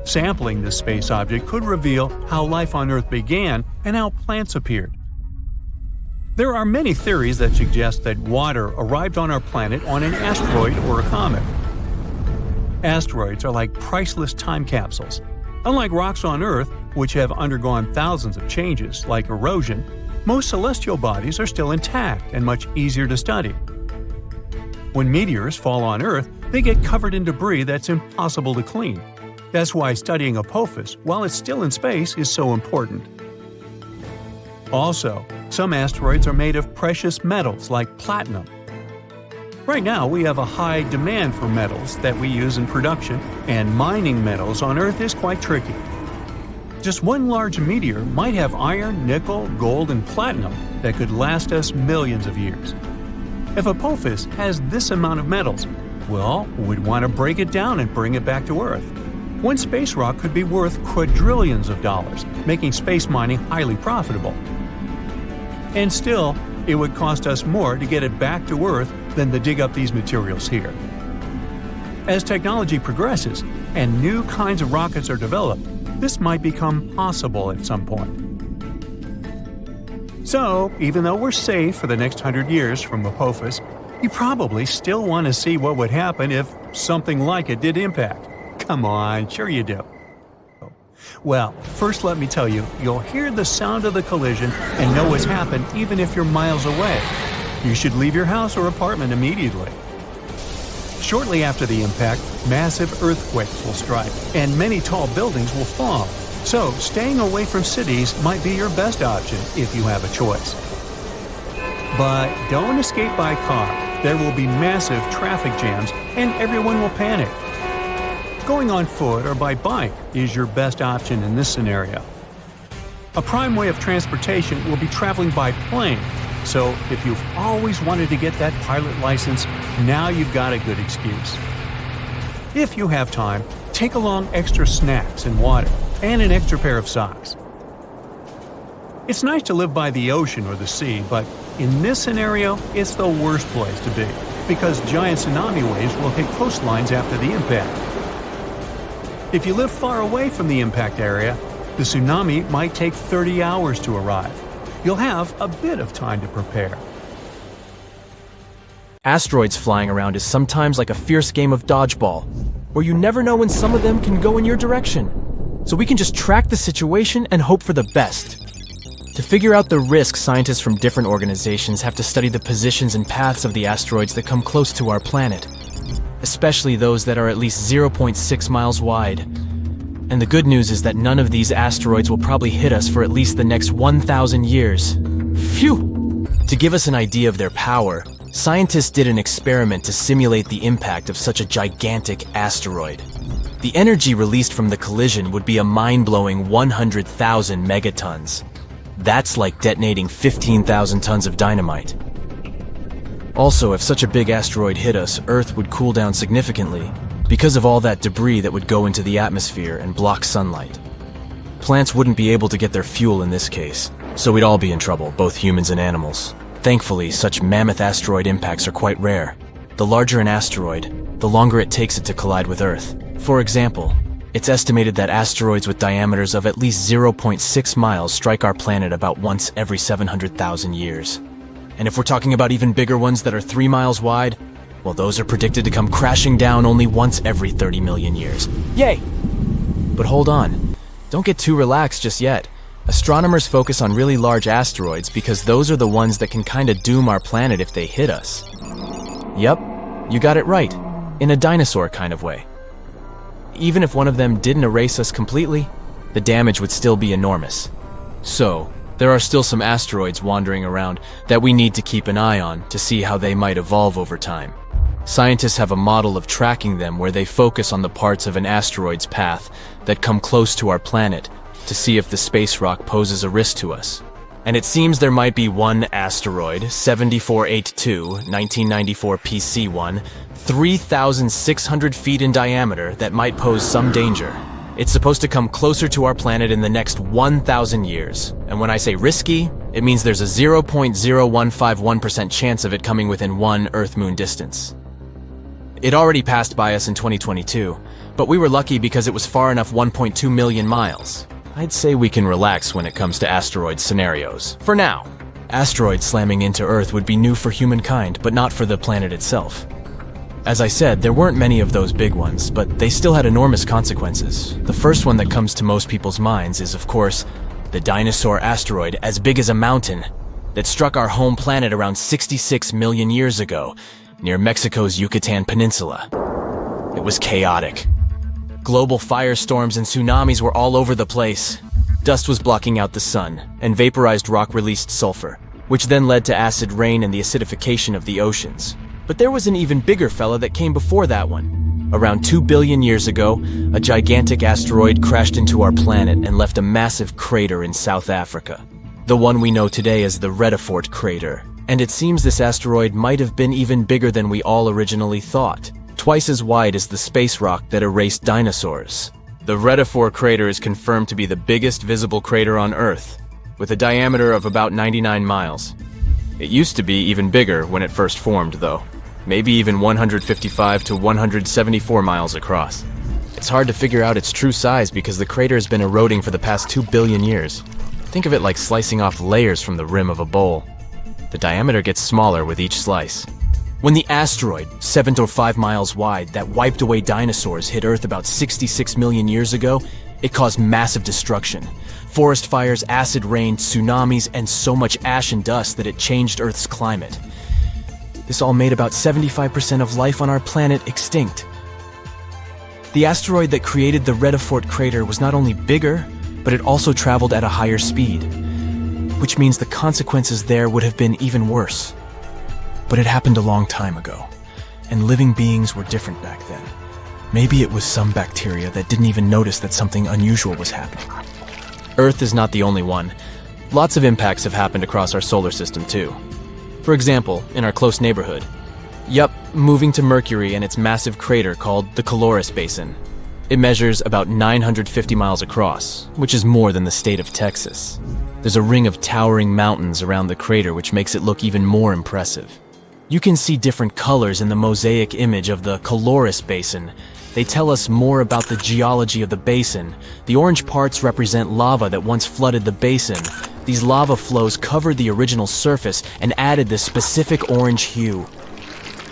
Sampling this space object could reveal how life on Earth began and how plants appeared. There are many theories that suggest that water arrived on our planet on an asteroid or a comet. Asteroids are like priceless time capsules. Unlike rocks on Earth, which have undergone thousands of changes, like erosion, most celestial bodies are still intact and much easier to study. When meteors fall on Earth, they get covered in debris that's impossible to clean. That's why studying Apophis, while it's still in space, is so important. Also, some asteroids are made of precious metals like platinum. Right now, we have a high demand for metals that we use in production, and mining metals on Earth is quite tricky. Just one large meteor might have iron, nickel, gold, and platinum that could last us millions of years. If Apophis has this amount of metals, well, we'd want to break it down and bring it back to Earth. One space rock could be worth quadrillions of dollars, making space mining highly profitable. And still, it would cost us more to get it back to Earth than to dig up these materials here. As technology progresses and new kinds of rockets are developed, this might become possible at some point. So, even though we're safe for the next 100 years from Apophis, you probably still want to see what would happen if something like it did impact. Come on, sure you do. Well, first let me tell you, you'll hear the sound of the collision and know what's happened even if you're miles away. You should leave your house or apartment immediately. Shortly after the impact, massive earthquakes will strike, and many tall buildings will fall. So, staying away from cities might be your best option if you have a choice. But don't escape by car. There will be massive traffic jams, and everyone will panic. Going on foot or by bike is your best option in this scenario. A prime way of transportation will be traveling by plane, so if you've always wanted to get that pilot license, now you've got a good excuse. If you have time, take along extra snacks and water, and an extra pair of socks. It's nice to live by the ocean or the sea, but in this scenario, it's the worst place to be, because giant tsunami waves will hit coastlines after the impact. If you live far away from the impact area, the tsunami might take 30 hours to arrive. You'll have a bit of time to prepare. Asteroids flying around is sometimes like a fierce game of dodgeball, where you never know when some of them can go in your direction. So we can just track the situation and hope for the best. To figure out the risk, scientists from different organizations have to study the positions and paths of the asteroids that come close to our planet, especially those that are at least 0.6 miles wide. And the good news is that none of these asteroids will probably hit us for at least the next 1,000 years. Phew! To give us an idea of their power, scientists did an experiment to simulate the impact of such a gigantic asteroid. The energy released from the collision would be a mind-blowing 100,000 megatons. That's like detonating 15,000 tons of dynamite. Also, if such a big asteroid hit us, Earth would cool down significantly because of all that debris that would go into the atmosphere and block sunlight. Plants wouldn't be able to get their fuel in this case, so we'd all be in trouble, both humans and animals. Thankfully, such mammoth asteroid impacts are quite rare. The larger an asteroid, the longer it takes it to collide with Earth. For example, it's estimated that asteroids with diameters of at least 0.6 miles strike our planet about once every 700,000 years. And if we're talking about even bigger ones that are 3 miles wide, well, those are predicted to come crashing down only once every 30 million years. Yay! But hold on. Don't get too relaxed just yet. Astronomers focus on really large asteroids because those are the ones that can kinda doom our planet if they hit us. Yep, you got it right. In a dinosaur kind of way. Even if one of them didn't erase us completely, the damage would still be enormous. So, there are still some asteroids wandering around that we need to keep an eye on to see how they might evolve over time. Scientists have a model of tracking them where they focus on the parts of an asteroid's path that come close to our planet to see if the space rock poses a risk to us. And it seems there might be one asteroid, 7482, 1994 PC1, 3,600 feet in diameter that might pose some danger. It's supposed to come closer to our planet in the next 1,000 years. And when I say risky, It means there's a 0.0151% chance of it coming within 1 Earth-Moon distance. It already passed by us in 2022, but we were lucky because it was far enough 1.2 million miles. I'd say we can relax when it comes to asteroid scenarios. For now. Asteroids slamming into Earth would be new for humankind, but not for the planet itself. As I said, there weren't many of those big ones, but they still had enormous consequences. The first one that comes to most people's minds is, of course, the dinosaur asteroid as big as a mountain that struck our home planet around 66 million years ago, near Mexico's Yucatan Peninsula. It was chaotic. Global firestorms and tsunamis were all over the place. Dust was blocking out the sun, and vaporized rock released sulfur, which then led to acid rain and the acidification of the oceans. But there was an even bigger fella that came before that one. Around 2 billion years ago, a gigantic asteroid crashed into our planet and left a massive crater in South Africa. The one we know today as the Redefort crater. And it seems this asteroid might have been even bigger than we all originally thought. Twice as wide as the space rock that erased dinosaurs. The Redefort crater is confirmed to be the biggest visible crater on Earth, with a diameter of about 99 miles. It used to be even bigger when it first formed, though. Maybe even 155 to 174 miles across. It's hard to figure out its true size because the crater has been eroding for the past 2 billion years. Think of it like slicing off layers from the rim of a bowl. The diameter gets smaller with each slice. When the asteroid, 7 to 5 miles wide, that wiped away dinosaurs hit Earth about 66 million years ago, it caused massive destruction. Forest fires, acid rain, tsunamis, and so much ash and dust that it changed Earth's climate. This all made about 75% of life on our planet extinct. The asteroid that created the Redefort crater was not only bigger, but it also traveled at a higher speed, which means the consequences there would have been even worse. But it happened a long time ago, and living beings were different back then. Maybe it was some bacteria that didn't even notice that something unusual was happening. Earth is not the only one. Lots of impacts have happened across our solar system too. For example, in our close neighborhood. Yup, moving to Mercury and its massive crater called the Caloris Basin. It measures about 950 miles across, which is more than the state of Texas. There's a ring of towering mountains around the crater which makes it look even more impressive. You can see different colors in the mosaic image of the Caloris Basin. They tell us more about the geology of the basin. The orange parts represent lava that once flooded the basin. These lava flows covered the original surface and added this specific orange hue.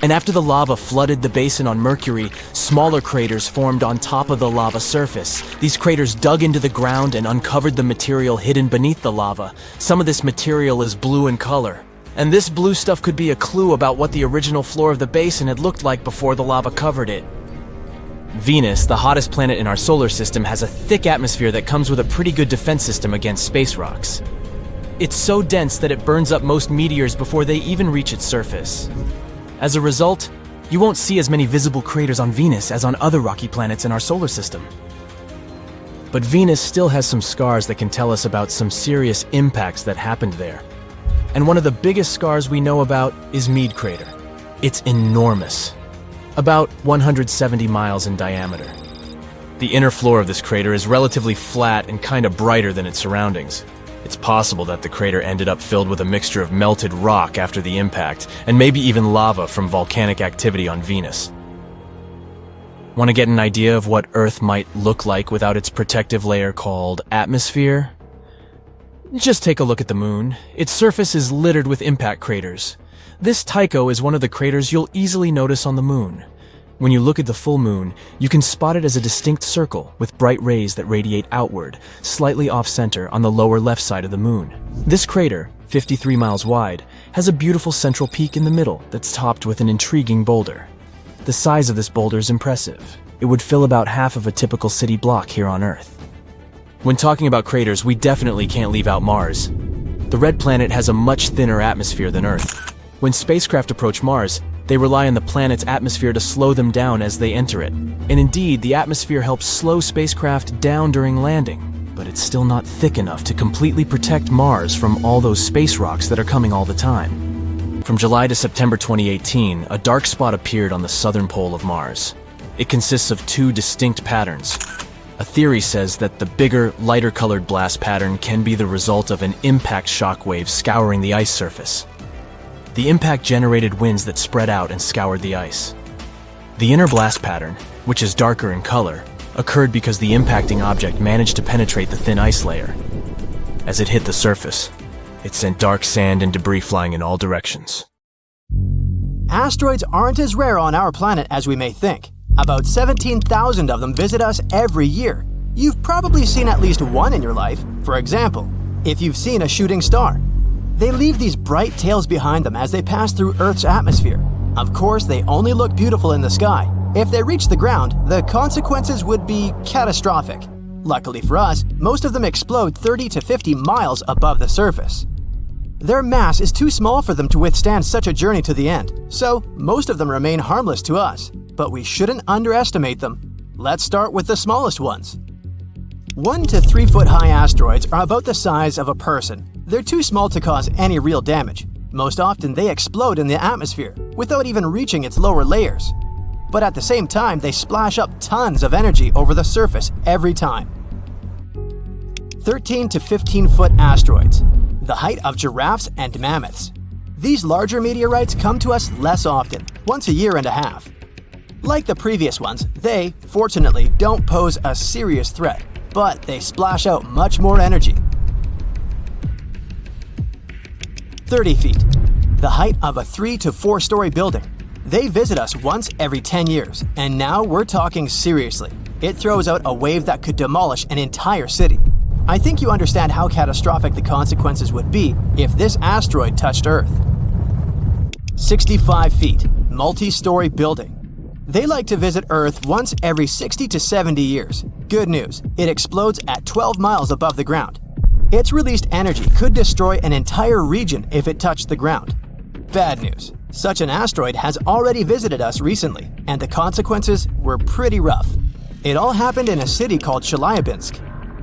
And after the lava flooded the basin on Mercury, smaller craters formed on top of the lava surface. These craters dug into the ground and uncovered the material hidden beneath the lava. Some of this material is blue in color. And this blue stuff could be a clue about what the original floor of the basin had looked like before the lava covered it. Venus, the hottest planet in our solar system, has a thick atmosphere that comes with a pretty good defense system against space rocks. It's so dense that it burns up most meteors before they even reach its surface. As a result, you won't see as many visible craters on Venus as on other rocky planets in our solar system. But Venus still has some scars that can tell us about some serious impacts that happened there. And one of the biggest scars we know about is Meade Crater. It's enormous, about 170 miles in diameter. The inner floor of this crater is relatively flat and kind of brighter than its surroundings. It's possible that the crater ended up filled with a mixture of melted rock after the impact, and maybe even lava from volcanic activity on Venus. Want to get an idea of what Earth might look like without its protective layer called atmosphere? Just take a look at the moon. Its surface is littered with impact craters. This Tycho is one of the craters you'll easily notice on the moon. When you look at the full moon, you can spot it as a distinct circle with bright rays that radiate outward, slightly off-center on the lower left side of the moon. This crater, 53 miles wide, has a beautiful central peak in the middle that's topped with an intriguing boulder. The size of this boulder is impressive. It would fill about half of a typical city block here on Earth. When talking about craters, we definitely can't leave out Mars. The red planet has a much thinner atmosphere than Earth. When spacecraft approach Mars, they rely on the planet's atmosphere to slow them down as they enter it. And indeed, the atmosphere helps slow spacecraft down during landing, but it's still not thick enough to completely protect Mars from all those space rocks that are coming all the time. From July to September 2018, a dark spot appeared on the southern pole of Mars. It consists of two distinct patterns. A theory says that the bigger, lighter-colored blast pattern can be the result of an impact shockwave scouring the ice surface. The impact generated winds that spread out and scoured the ice. The inner blast pattern, which is darker in color, occurred because the impacting object managed to penetrate the thin ice layer. As it hit the surface, it sent dark sand and debris flying in all directions. Asteroids aren't as rare on our planet as we may think. About 17,000 of them visit us every year. You've probably seen at least one in your life. For example, if you've seen a shooting star. They leave these bright tails behind them as they pass through Earth's atmosphere. Of course, they only look beautiful in the sky. If they reach the ground, the consequences would be catastrophic. Luckily for us, most of them explode 30 to 50 miles above the surface. Their mass is too small for them to withstand such a journey to the end, so most of them remain harmless to us. But we shouldn't underestimate them. Let's start with the smallest ones. 1 to 3 foot high asteroids are about the size of a person. They're too small to cause any real damage. Most often they explode in the atmosphere without even reaching its lower layers. But at the same time, they splash up tons of energy over the surface every time. 13 to 15 foot asteroids, the height of giraffes and mammoths. These larger meteorites come to us less often, once a year and a half. Like the previous ones, they, fortunately, don't pose a serious threat, but they splash out much more energy. 30 feet, the height of a 3 to 4 story building. They visit us once every 10 years, and now we're talking seriously. It throws out a wave that could demolish an entire city. I think you understand how catastrophic the consequences would be if this asteroid touched Earth. 65 feet, multi-story building. They like to visit Earth once every 60 to 70 years. Good news, it explodes at 12 miles above the ground. Its released energy could destroy an entire region if it touched the ground. Bad news, such an asteroid has already visited us recently, and the consequences were pretty rough. It all happened in a city called Chelyabinsk.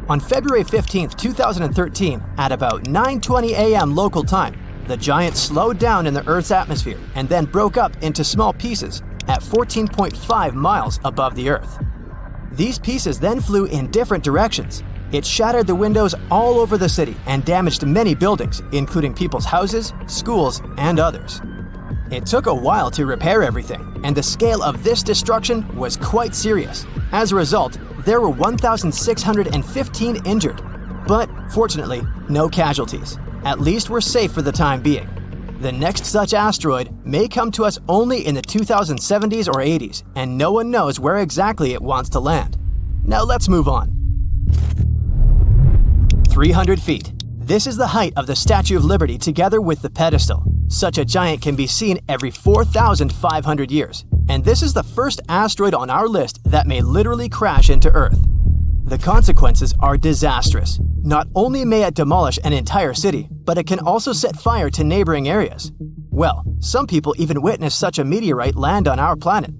On February 15, 2013, at about 9:20 a.m. local time, the giant slowed down in the Earth's atmosphere and then broke up into small pieces at 14.5 miles above the Earth. These pieces then flew in different directions. It shattered the windows all over the city and damaged many buildings, including people's houses, schools, and others. It took a while to repair everything, and the scale of this destruction was quite serious. As a result, there were 1,615 injured. But fortunately, no casualties. At least we're safe for the time being. The next such asteroid may come to us only in the 2070s or 80s, and no one knows where exactly it wants to land. Now let's move on. 300 feet. This is the height of the Statue of Liberty together with the pedestal. Such a giant can be seen every 4,500 years, and this is the first asteroid on our list that may literally crash into Earth. The consequences are disastrous. Not only may it demolish an entire city, but it can also set fire to neighboring areas. Well, some people even witnessed such a meteorite land on our planet.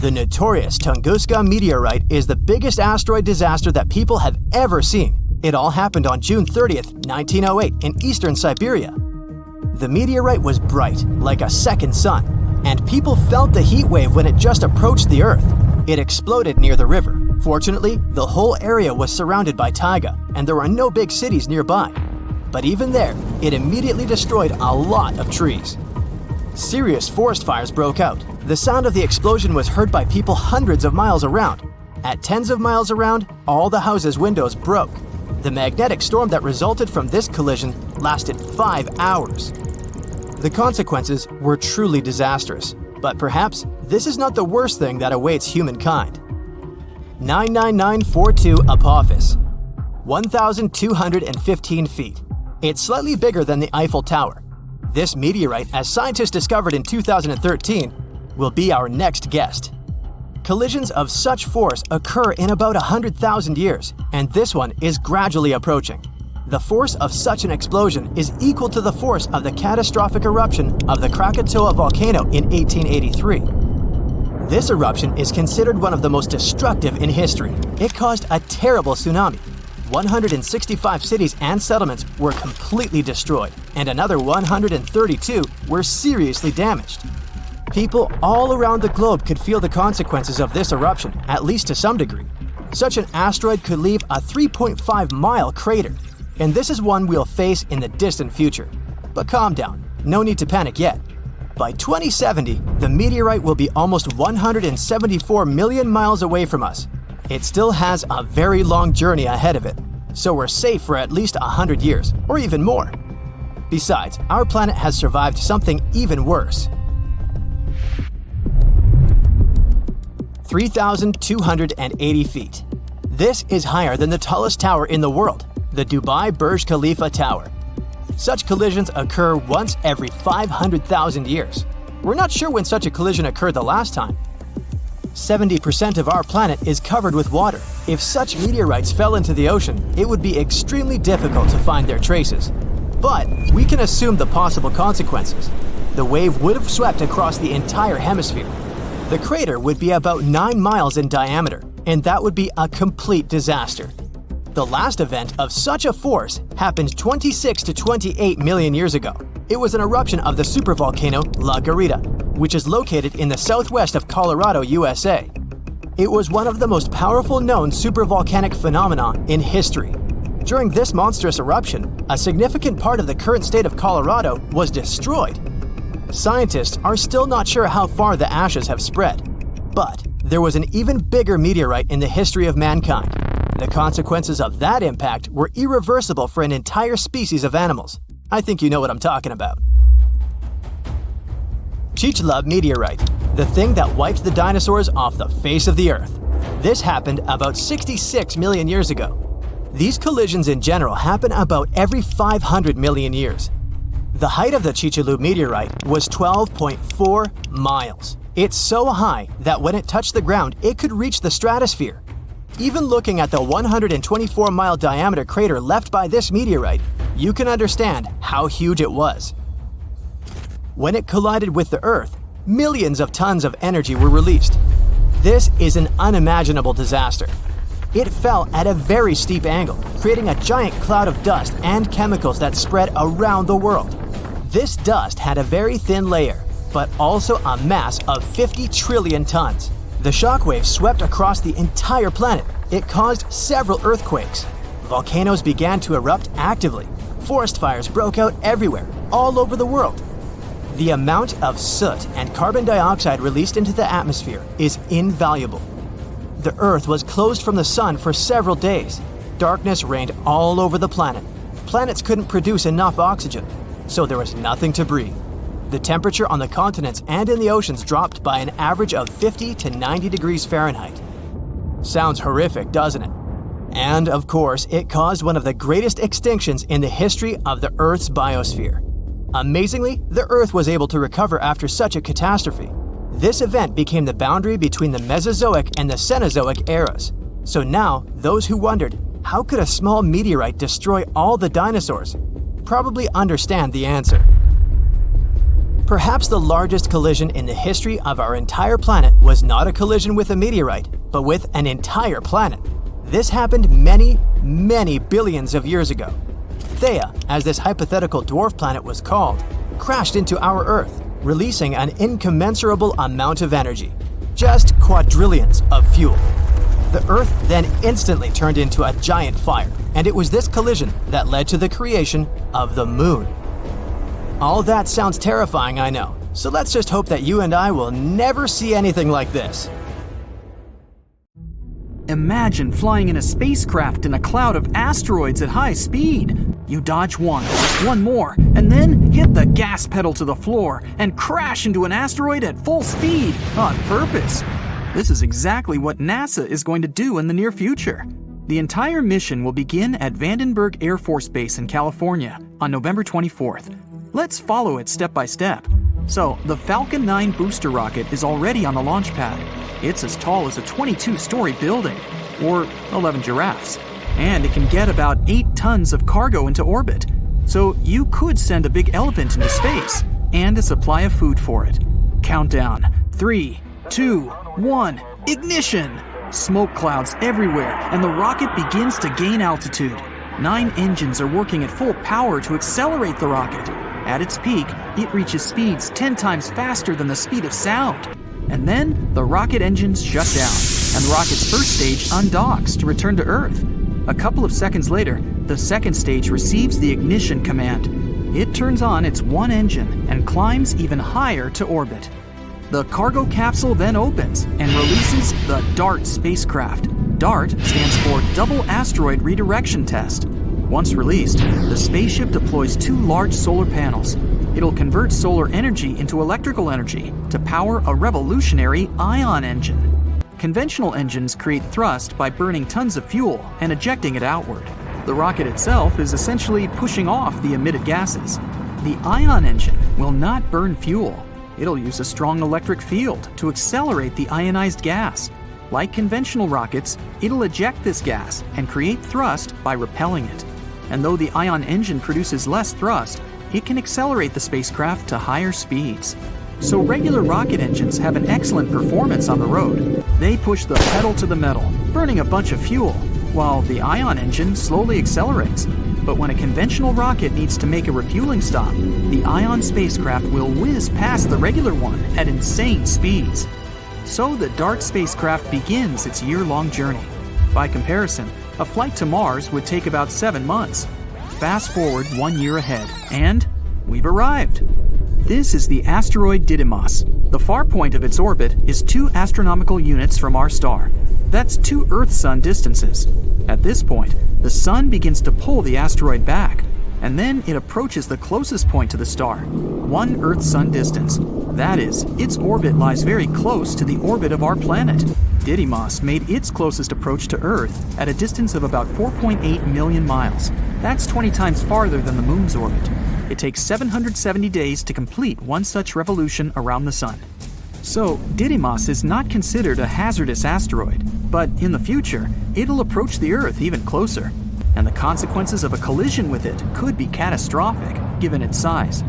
The notorious Tunguska meteorite is the biggest asteroid disaster that people have ever seen. It all happened on June 30th, 1908 in eastern Siberia. The meteorite was bright, like a second sun, and people felt the heat wave when it just approached the Earth. It exploded near the river. Fortunately, the whole area was surrounded by taiga, and there were no big cities nearby. But even there, it immediately destroyed a lot of trees. Serious forest fires broke out. The sound of the explosion was heard by people hundreds of miles around. At tens of miles around, all the houses' windows broke. The magnetic storm that resulted from this collision lasted 5 hours. The consequences were truly disastrous, but perhaps this is not the worst thing that awaits humankind. 99942 Apophis, 1,215 feet. It's slightly bigger than the Eiffel Tower. This meteorite, as scientists discovered in 2013, will be our next guest. Collisions of such force occur in about 100,000 years, and this one is gradually approaching. The force of such an explosion is equal to the force of the catastrophic eruption of the Krakatoa volcano in 1883. This eruption is considered one of the most destructive in history. It caused a terrible tsunami. 165 cities and settlements were completely destroyed, and another 132 were seriously damaged. People all around the globe could feel the consequences of this eruption, at least to some degree. Such an asteroid could leave a 3.5-mile crater, and this is one we'll face in the distant future. But calm down, no need to panic yet. By 2070, the meteorite will be almost 174 million miles away from us. It still has a very long journey ahead of it, so we're safe for at least 100 years, or even more. Besides, our planet has survived something even worse. 3,280 feet. This is higher than the tallest tower in the world, the Dubai Burj Khalifa Tower. Such collisions occur once every 500,000 years. We're not sure when such a collision occurred the last time. 70% of our planet is covered with water. If such meteorites fell into the ocean, it would be extremely difficult to find their traces. But we can assume the possible consequences. The wave would have swept across the entire hemisphere. The crater would be about 9 miles in diameter, and that would be a complete disaster. The last event of such a force happened 26 to 28 million years ago. It was an eruption of the supervolcano La Garita, which is located in the southwest of Colorado, USA. It was one of the most powerful known supervolcanic phenomena in history. During this monstrous eruption, a significant part of the current state of Colorado was destroyed. Scientists are still not sure how far the ashes have spread, but there was an even bigger meteorite in the history of mankind. The consequences of that impact were irreversible for an entire species of animals. I think you know what I'm talking about. Chicxulub meteorite, the thing that wiped the dinosaurs off the face of the Earth. This happened about 66 million years ago. These collisions in general happen about every 500 million years. The height of the Chicxulub meteorite was 12.4 miles. It's so high that when it touched the ground, it could reach the stratosphere. Even looking at the 124-mile diameter crater left by this meteorite, you can understand how huge it was. When it collided with the Earth, millions of tons of energy were released. This is an unimaginable disaster. It fell at a very steep angle, creating a giant cloud of dust and chemicals that spread around the world. This dust had a very thin layer, but also a mass of 50 trillion tons. The shockwave swept across the entire planet. It caused several earthquakes. Volcanoes began to erupt actively. Forest fires broke out everywhere, all over the world. The amount of soot and carbon dioxide released into the atmosphere is invaluable. The Earth was closed from the sun for several days. Darkness reigned all over the planet. Planets couldn't produce enough oxygen, so there was nothing to breathe. The temperature on the continents and in the oceans dropped by an average of 50 to 90 degrees Fahrenheit. Sounds horrific, doesn't it? And of course, it caused one of the greatest extinctions in the history of the Earth's biosphere. Amazingly, the Earth was able to recover after such a catastrophe. This event became the boundary between the Mesozoic and the Cenozoic eras. So now, those who wondered, how could a small meteorite destroy all the dinosaurs, probably understand the answer. Perhaps the largest collision in the history of our entire planet was not a collision with a meteorite, but with an entire planet. This happened many, many billions of years ago. Theia, as this hypothetical dwarf planet was called, crashed into our Earth, releasing an incommensurable amount of energy, just quadrillions of fuel. The Earth then instantly turned into a giant fire, and it was this collision that led to the creation of the Moon. All that sounds terrifying, I know, so let's just hope that you and I will never see anything like this. Imagine flying in a spacecraft in a cloud of asteroids at high speed. You dodge one more, and then hit the gas pedal to the floor and crash into an asteroid at full speed on purpose. This is exactly what NASA is going to do in the near future. The entire mission will begin at Vandenberg Air Force Base in California on November 24th. Let's follow it step by step. So, the Falcon 9 booster rocket is already on the launch pad. It's as tall as a 22-story building, or 11 giraffes, and it can get about 8 tons of cargo into orbit. So you could send a big elephant into space, and a supply of food for it. Countdown, 3, 2, 1, ignition! Smoke clouds everywhere, and the rocket begins to gain altitude. 9 engines are working at full power to accelerate the rocket. At its peak, it reaches speeds 10 times faster than the speed of sound. And then, the rocket engines shut down, and the rocket's first stage undocks to return to Earth. A couple of seconds later, the second stage receives the ignition command. It turns on its one engine and climbs even higher to orbit. The cargo capsule then opens and releases the DART spacecraft. DART stands for Double Asteroid Redirection Test. Once released, the spaceship deploys 2 large solar panels. It'll convert solar energy into electrical energy to power a revolutionary ion engine. Conventional engines create thrust by burning tons of fuel and ejecting it outward. The rocket itself is essentially pushing off the emitted gases. The ion engine will not burn fuel. It'll use a strong electric field to accelerate the ionized gas. Like conventional rockets, it'll eject this gas and create thrust by repelling it. And though the ion engine produces less thrust, it can accelerate the spacecraft to higher speeds. So regular rocket engines have an excellent performance on the road. They push the pedal to the metal, burning a bunch of fuel, while the ion engine slowly accelerates. But when a conventional rocket needs to make a refueling stop, the ion spacecraft will whiz past the regular one at insane speeds. So the DART spacecraft begins its year-long journey. By comparison, a flight to Mars would take about 7 months. Fast forward 1 year ahead, and we've arrived. This is the asteroid Didymos. The far point of its orbit is 2 astronomical units from our star. That's 2 Earth-Sun distances. At this point, the Sun begins to pull the asteroid back, and then it approaches the closest point to the star, 1 Earth-Sun distance. That is, its orbit lies very close to the orbit of our planet. Didymos made its closest approach to Earth at a distance of about 4.8 million miles. That's 20 times farther than the Moon's orbit. It takes 770 days to complete one such revolution around the Sun. So, Didymos is not considered a hazardous asteroid, but in the future, it'll approach the Earth even closer, and the consequences of a collision with it could be catastrophic, given its size.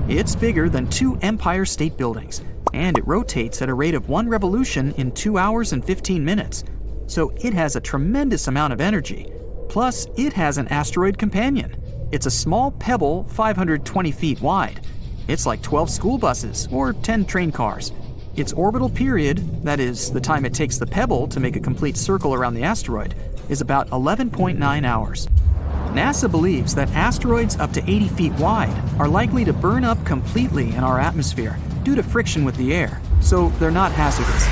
It's bigger than 2 Empire State Buildings, and it rotates at a rate of 1 revolution in 2 hours and 15 minutes, so it has a tremendous amount of energy. Plus, it has an asteroid companion. It's a small pebble 520 feet wide. It's like 12 school buses or 10 train cars. Its orbital period, that is, the time it takes the pebble to make a complete circle around the asteroid, is about 11.9 hours. NASA believes that asteroids up to 80 feet wide are likely to burn up completely in our atmosphere due to friction with the air, so they're not hazardous.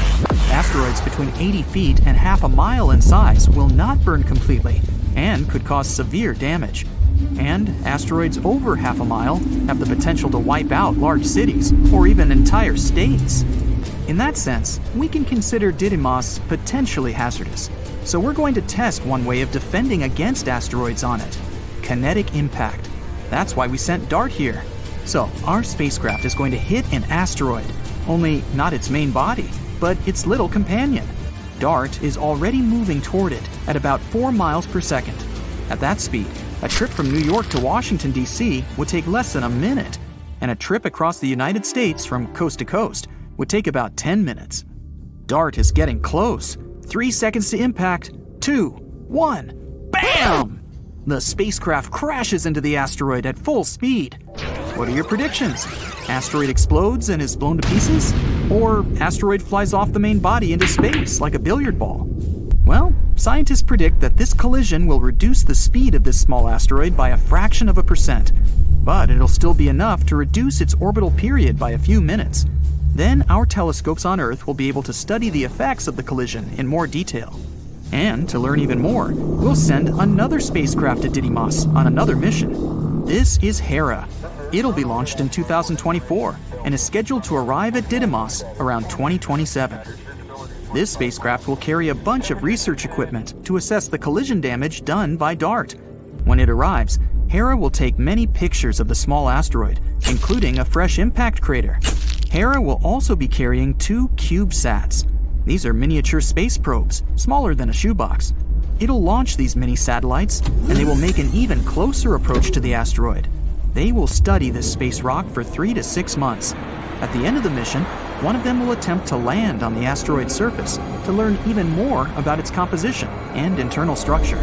Asteroids between 80 feet and half a mile in size will not burn completely and could cause severe damage. And asteroids over half a mile have the potential to wipe out large cities or even entire states. In that sense, we can consider Didymos potentially hazardous. So we're going to test one way of defending against asteroids on it: kinetic impact. That's why we sent DART here. So our spacecraft is going to hit an asteroid, only not its main body, but its little companion. DART is already moving toward it at about 4 miles per second. At that speed, a trip from New York to Washington, D.C. would take less than a minute, and a trip across the United States from coast to coast would take about 10 minutes. DART is getting close. 3 seconds to impact. 2, 1, BAM! The spacecraft crashes into the asteroid at full speed. What are your predictions? Asteroid explodes and is blown to pieces? Or asteroid flies off the main body into space like a billiard ball? Well, scientists predict that this collision will reduce the speed of this small asteroid by a fraction of a percent, but it'll still be enough to reduce its orbital period by a few minutes. Then our telescopes on Earth will be able to study the effects of the collision in more detail. And to learn even more, we'll send another spacecraft to Didymos on another mission. This is Hera. It'll be launched in 2024 and is scheduled to arrive at Didymos around 2027. This spacecraft will carry a bunch of research equipment to assess the collision damage done by DART. When it arrives, Hera will take many pictures of the small asteroid, including a fresh impact crater. Hera will also be carrying 2 CubeSats. These are miniature space probes, smaller than a shoebox. It'll launch these mini satellites, and they will make an even closer approach to the asteroid. They will study this space rock for 3 to 6 months. At the end of the mission, one of them will attempt to land on the asteroid's surface to learn even more about its composition and internal structure.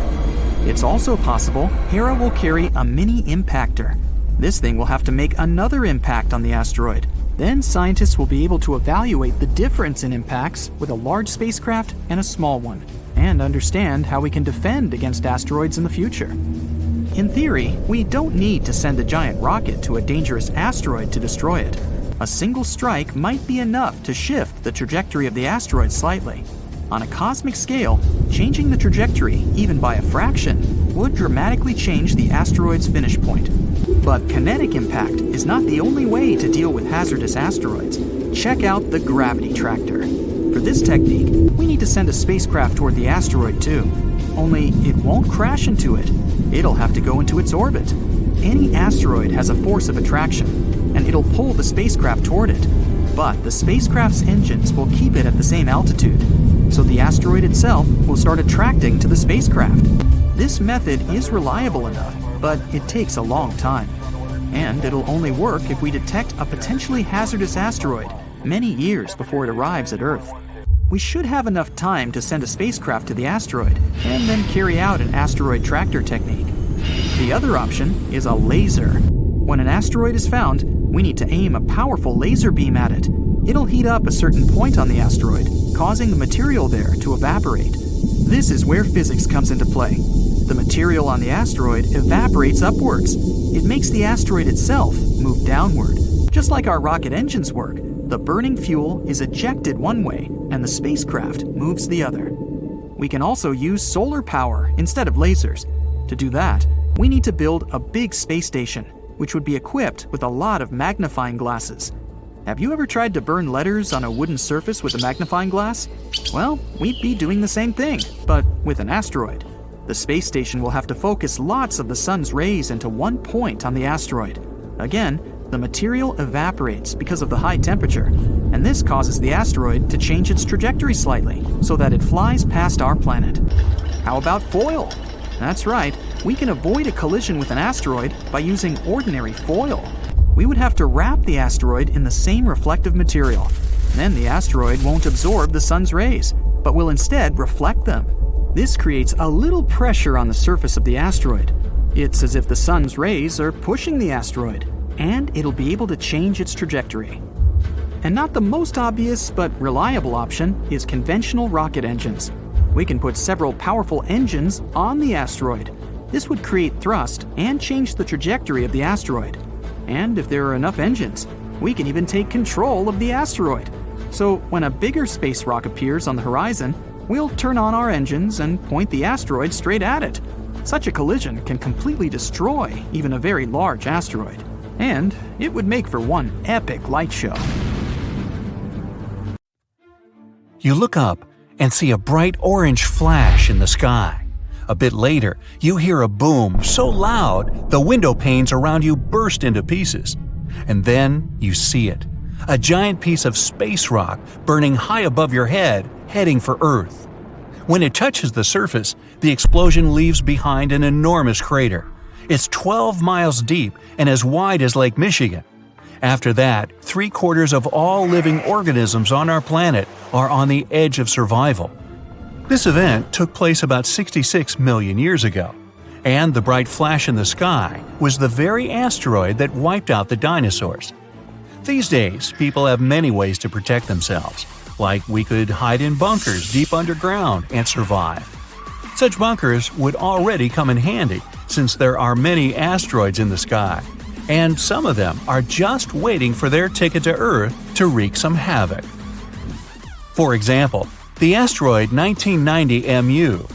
It's also possible Hera will carry a mini impactor. This thing will have to make another impact on the asteroid, Then scientists will be able to evaluate the difference in impacts with a large spacecraft and a small one, and understand how we can defend against asteroids in the future. In theory, we don't need to send a giant rocket to a dangerous asteroid to destroy it. A single strike might be enough to shift the trajectory of the asteroid slightly. On a cosmic scale, changing the trajectory, even by a fraction, would dramatically change the asteroid's finish point. But kinetic impact is not the only way to deal with hazardous asteroids. Check out the gravity tractor. For this technique, we need to send a spacecraft toward the asteroid too. Only it won't crash into it. It'll have to go into its orbit. Any asteroid has a force of attraction, and it'll pull the spacecraft toward it. But the spacecraft's engines will keep it at the same altitude, so the asteroid itself will start attracting to the spacecraft. This method is reliable enough, but it takes a long time. And it'll only work if we detect a potentially hazardous asteroid many years before it arrives at Earth. We should have enough time to send a spacecraft to the asteroid and then carry out an asteroid tractor technique. The other option is a laser. When an asteroid is found, we need to aim a powerful laser beam at it. It'll heat up a certain point on the asteroid, causing the material there to evaporate. This is where physics comes into play. The material on the asteroid evaporates upwards. It makes the asteroid itself move downward. Just like our rocket engines work, the burning fuel is ejected one way and the spacecraft moves the other. We can also use solar power instead of lasers. To do that, we need to build a big space station, which would be equipped with a lot of magnifying glasses. Have you ever tried to burn letters on a wooden surface with a magnifying glass? Well, we'd be doing the same thing, but with an asteroid. The space station will have to focus lots of the sun's rays into one point on the asteroid. Again, the material evaporates because of the high temperature, and this causes the asteroid to change its trajectory slightly so that it flies past our planet. How about foil? That's right, we can avoid a collision with an asteroid by using ordinary foil. We would have to wrap the asteroid in the same reflective material. Then the asteroid won't absorb the sun's rays, but will instead reflect them. This creates a little pressure on the surface of the asteroid. It's as if the sun's rays are pushing the asteroid, and it'll be able to change its trajectory. And not the most obvious but reliable option is conventional rocket engines. We can put several powerful engines on the asteroid. This would create thrust and change the trajectory of the asteroid. And if there are enough engines, we can even take control of the asteroid. So when a bigger space rock appears on the horizon, we'll turn on our engines and point the asteroid straight at it. Such a collision can completely destroy even a very large asteroid. And it would make for one epic light show. You look up and see a bright orange flash in the sky. A bit later, you hear a boom so loud the window panes around you burst into pieces. And then you see it. A giant piece of space rock burning high above your head, heading for Earth. When it touches the surface, the explosion leaves behind an enormous crater. It's 12 miles deep and as wide as Lake Michigan. After that, 3/4 of all living organisms on our planet are on the edge of survival. This event took place about 66 million years ago, and the bright flash in the sky was the very asteroid that wiped out the dinosaurs. These days, people have many ways to protect themselves, like we could hide in bunkers deep underground and survive. Such bunkers would already come in handy since there are many asteroids in the sky, and some of them are just waiting for their ticket to Earth to wreak some havoc. For example, the asteroid 1990 MU.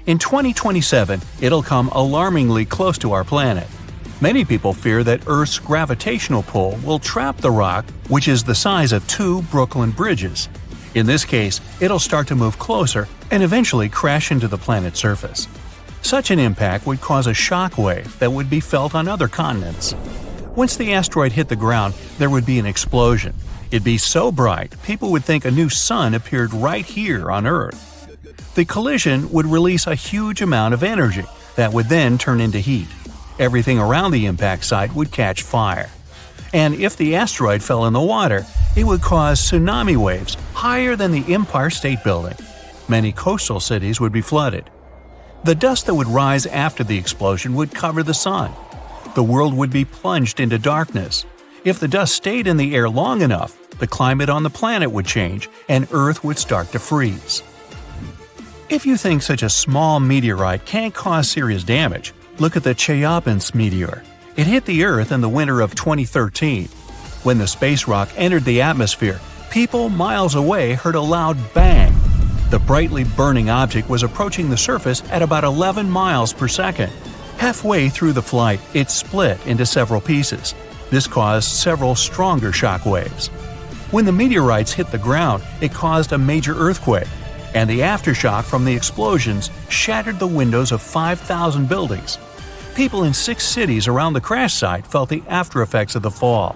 In 2027, it'll come alarmingly close to our planet. Many people fear that Earth's gravitational pull will trap the rock, which is the size of 2 Brooklyn bridges. In this case, it'll start to move closer and eventually crash into the planet's surface. Such an impact would cause a shock wave that would be felt on other continents. Once the asteroid hit the ground, there would be an explosion. It'd be so bright, people would think a new sun appeared right here on Earth. The collision would release a huge amount of energy that would then turn into heat. Everything around the impact site would catch fire. And if the asteroid fell in the water, it would cause tsunami waves higher than the Empire State Building. Many coastal cities would be flooded. The dust that would rise after the explosion would cover the sun. The world would be plunged into darkness. If the dust stayed in the air long enough, the climate on the planet would change and Earth would start to freeze. If you think such a small meteorite can't cause serious damage, look at the Chelyabinsk meteor. It hit the Earth in the winter of 2013. When the space rock entered the atmosphere, people miles away heard a loud bang. The brightly burning object was approaching the surface at about 11 miles per second. Halfway through the flight, it split into several pieces. This caused several stronger shock waves. When the meteorites hit the ground, it caused a major earthquake, and the aftershock from the explosions shattered the windows of 5,000 buildings. People in 6 cities around the crash site felt the aftereffects of the fall,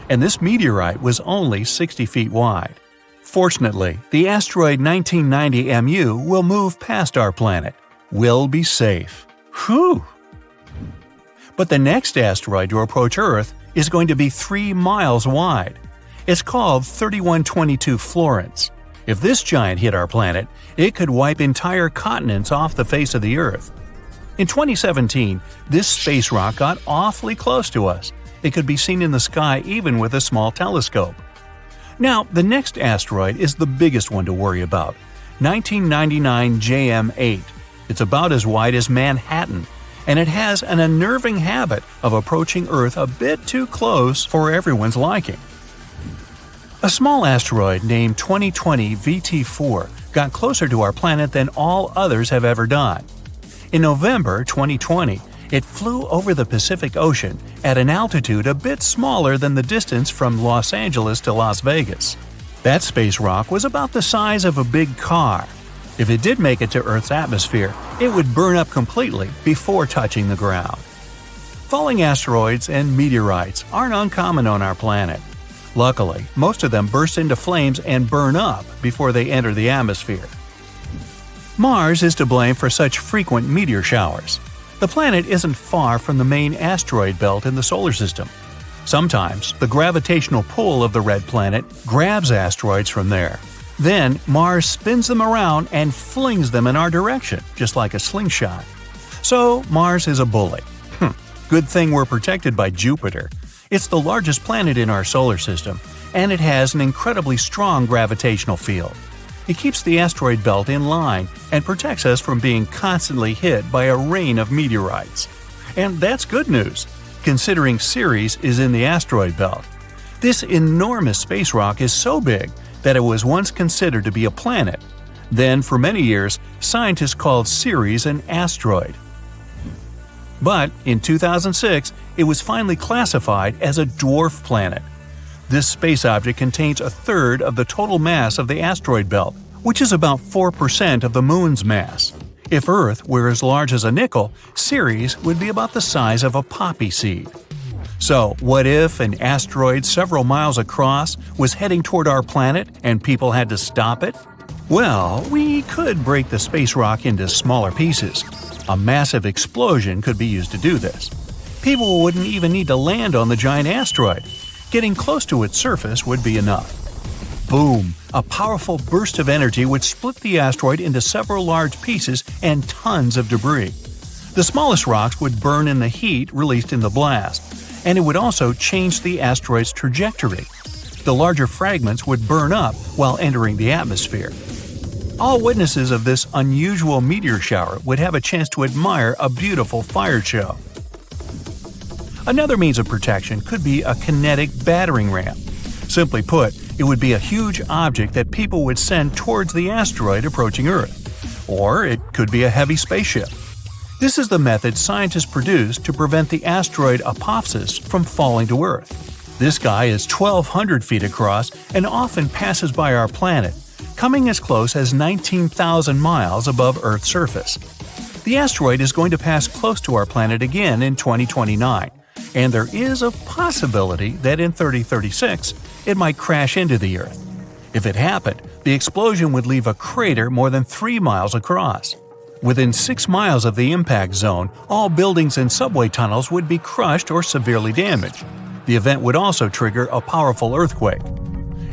and this meteorite was only 60 feet wide. Fortunately, the asteroid 1990 MU will move past our planet. We'll be safe. Whew! But the next asteroid to approach Earth is going to be 3 miles wide. It's called 3122 Florence. If this giant hit our planet, it could wipe entire continents off the face of the Earth. In 2017, this space rock got awfully close to us. It could be seen in the sky even with a small telescope. Now, the next asteroid is the biggest one to worry about, 1999 JM8. It's about as wide as Manhattan, and it has an unnerving habit of approaching Earth a bit too close for everyone's liking. A small asteroid named 2020 VT4 got closer to our planet than all others have ever done. In November 2020, it flew over the Pacific Ocean at an altitude a bit smaller than the distance from Los Angeles to Las Vegas. That space rock was about the size of a big car. If it did make it to Earth's atmosphere, it would burn up completely before touching the ground. Falling asteroids and meteorites aren't uncommon on our planet. Luckily, most of them burst into flames and burn up before they enter the atmosphere. Mars is to blame for such frequent meteor showers. The planet isn't far from the main asteroid belt in the solar system. Sometimes, the gravitational pull of the red planet grabs asteroids from there. Then, Mars spins them around and flings them in our direction, just like a slingshot. So, Mars is a bully. Good thing we're protected by Jupiter. It's the largest planet in our solar system, and it has an incredibly strong gravitational field. It keeps the asteroid belt in line and protects us from being constantly hit by a rain of meteorites. And that's good news, considering Ceres is in the asteroid belt. This enormous space rock is so big that it was once considered to be a planet. Then, for many years, scientists called Ceres an asteroid. But in 2006, it was finally classified as a dwarf planet. This space object contains a third of the total mass of the asteroid belt, which is about 4% of the Moon's mass. If Earth were as large as a nickel, Ceres would be about the size of a poppy seed. So, what if an asteroid several miles across was heading toward our planet and people had to stop it? Well, we could break the space rock into smaller pieces. A massive explosion could be used to do this. People wouldn't even need to land on the giant asteroid. Getting close to its surface would be enough. Boom! A powerful burst of energy would split the asteroid into several large pieces and tons of debris. The smallest rocks would burn in the heat released in the blast, and it would also change the asteroid's trajectory. The larger fragments would burn up while entering the atmosphere. All witnesses of this unusual meteor shower would have a chance to admire a beautiful fire show. Another means of protection could be a kinetic battering ram. Simply put, it would be a huge object that people would send towards the asteroid approaching Earth. Or it could be a heavy spaceship. This is the method scientists produced to prevent the asteroid Apophis from falling to Earth. This guy is 1,200 feet across and often passes by our planet, coming as close as 19,000 miles above Earth's surface. The asteroid is going to pass close to our planet again in 2029, and there is a possibility that in 3036 it might crash into the Earth. If it happened, the explosion would leave a crater more than 3 miles across. Within 6 miles of the impact zone, all buildings and subway tunnels would be crushed or severely damaged. The event would also trigger a powerful earthquake.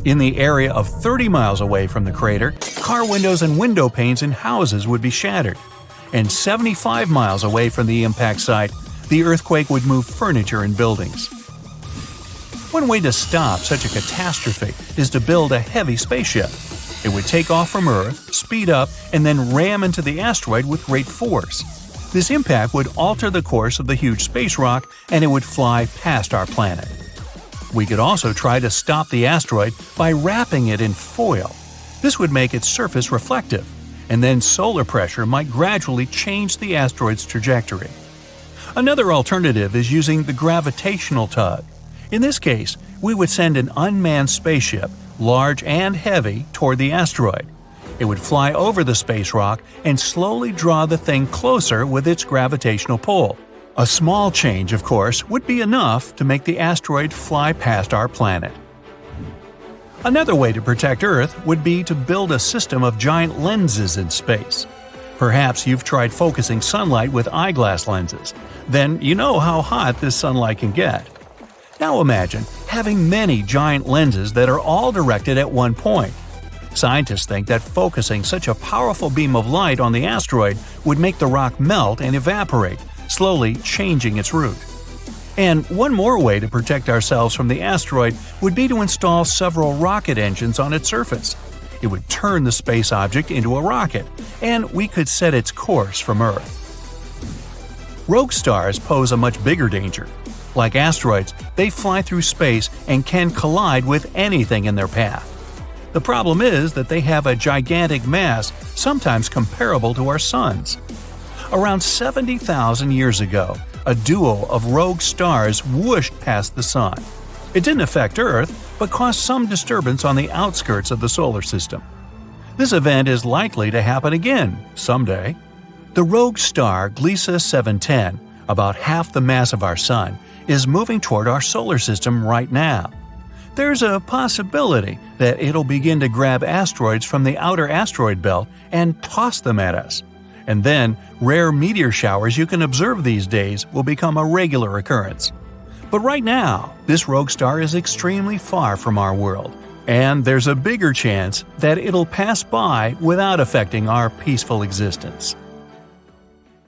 In the area of 30 miles away from the crater, car windows and window panes in houses would be shattered. And 75 miles away from the impact site, the earthquake would move furniture and buildings. One way to stop such a catastrophe is to build a heavy spaceship. It would take off from Earth, speed up, and then ram into the asteroid with great force. This impact would alter the course of the huge space rock, and it would fly past our planet. We could also try to stop the asteroid by wrapping it in foil. This would make its surface reflective, and then solar pressure might gradually change the asteroid's trajectory. Another alternative is using the gravitational tug. In this case, we would send an unmanned spaceship, large and heavy, toward the asteroid. It would fly over the space rock and slowly draw the thing closer with its gravitational pull. A small change, of course, would be enough to make the asteroid fly past our planet. Another way to protect Earth would be to build a system of giant lenses in space. Perhaps you've tried focusing sunlight with eyeglass lenses. Then you know how hot this sunlight can get. Now imagine having many giant lenses that are all directed at one point. Scientists think that focusing such a powerful beam of light on the asteroid would make the rock melt and evaporate, slowly changing its route. And one more way to protect ourselves from the asteroid would be to install several rocket engines on its surface. It would turn the space object into a rocket, and we could set its course from Earth. Rogue stars pose a much bigger danger. Like asteroids, they fly through space and can collide with anything in their path. The problem is that they have a gigantic mass, sometimes comparable to our Sun's. Around 70,000 years ago, a duo of rogue stars whooshed past the Sun. It didn't affect Earth, but caused some disturbance on the outskirts of the solar system. This event is likely to happen again someday. The rogue star Gliese 710, about half the mass of our Sun, is moving toward our solar system right now. There's a possibility that it'll begin to grab asteroids from the outer asteroid belt and toss them at us. And then, rare meteor showers you can observe these days will become a regular occurrence. But right now, this rogue star is extremely far from our world, and there's a bigger chance that it'll pass by without affecting our peaceful existence.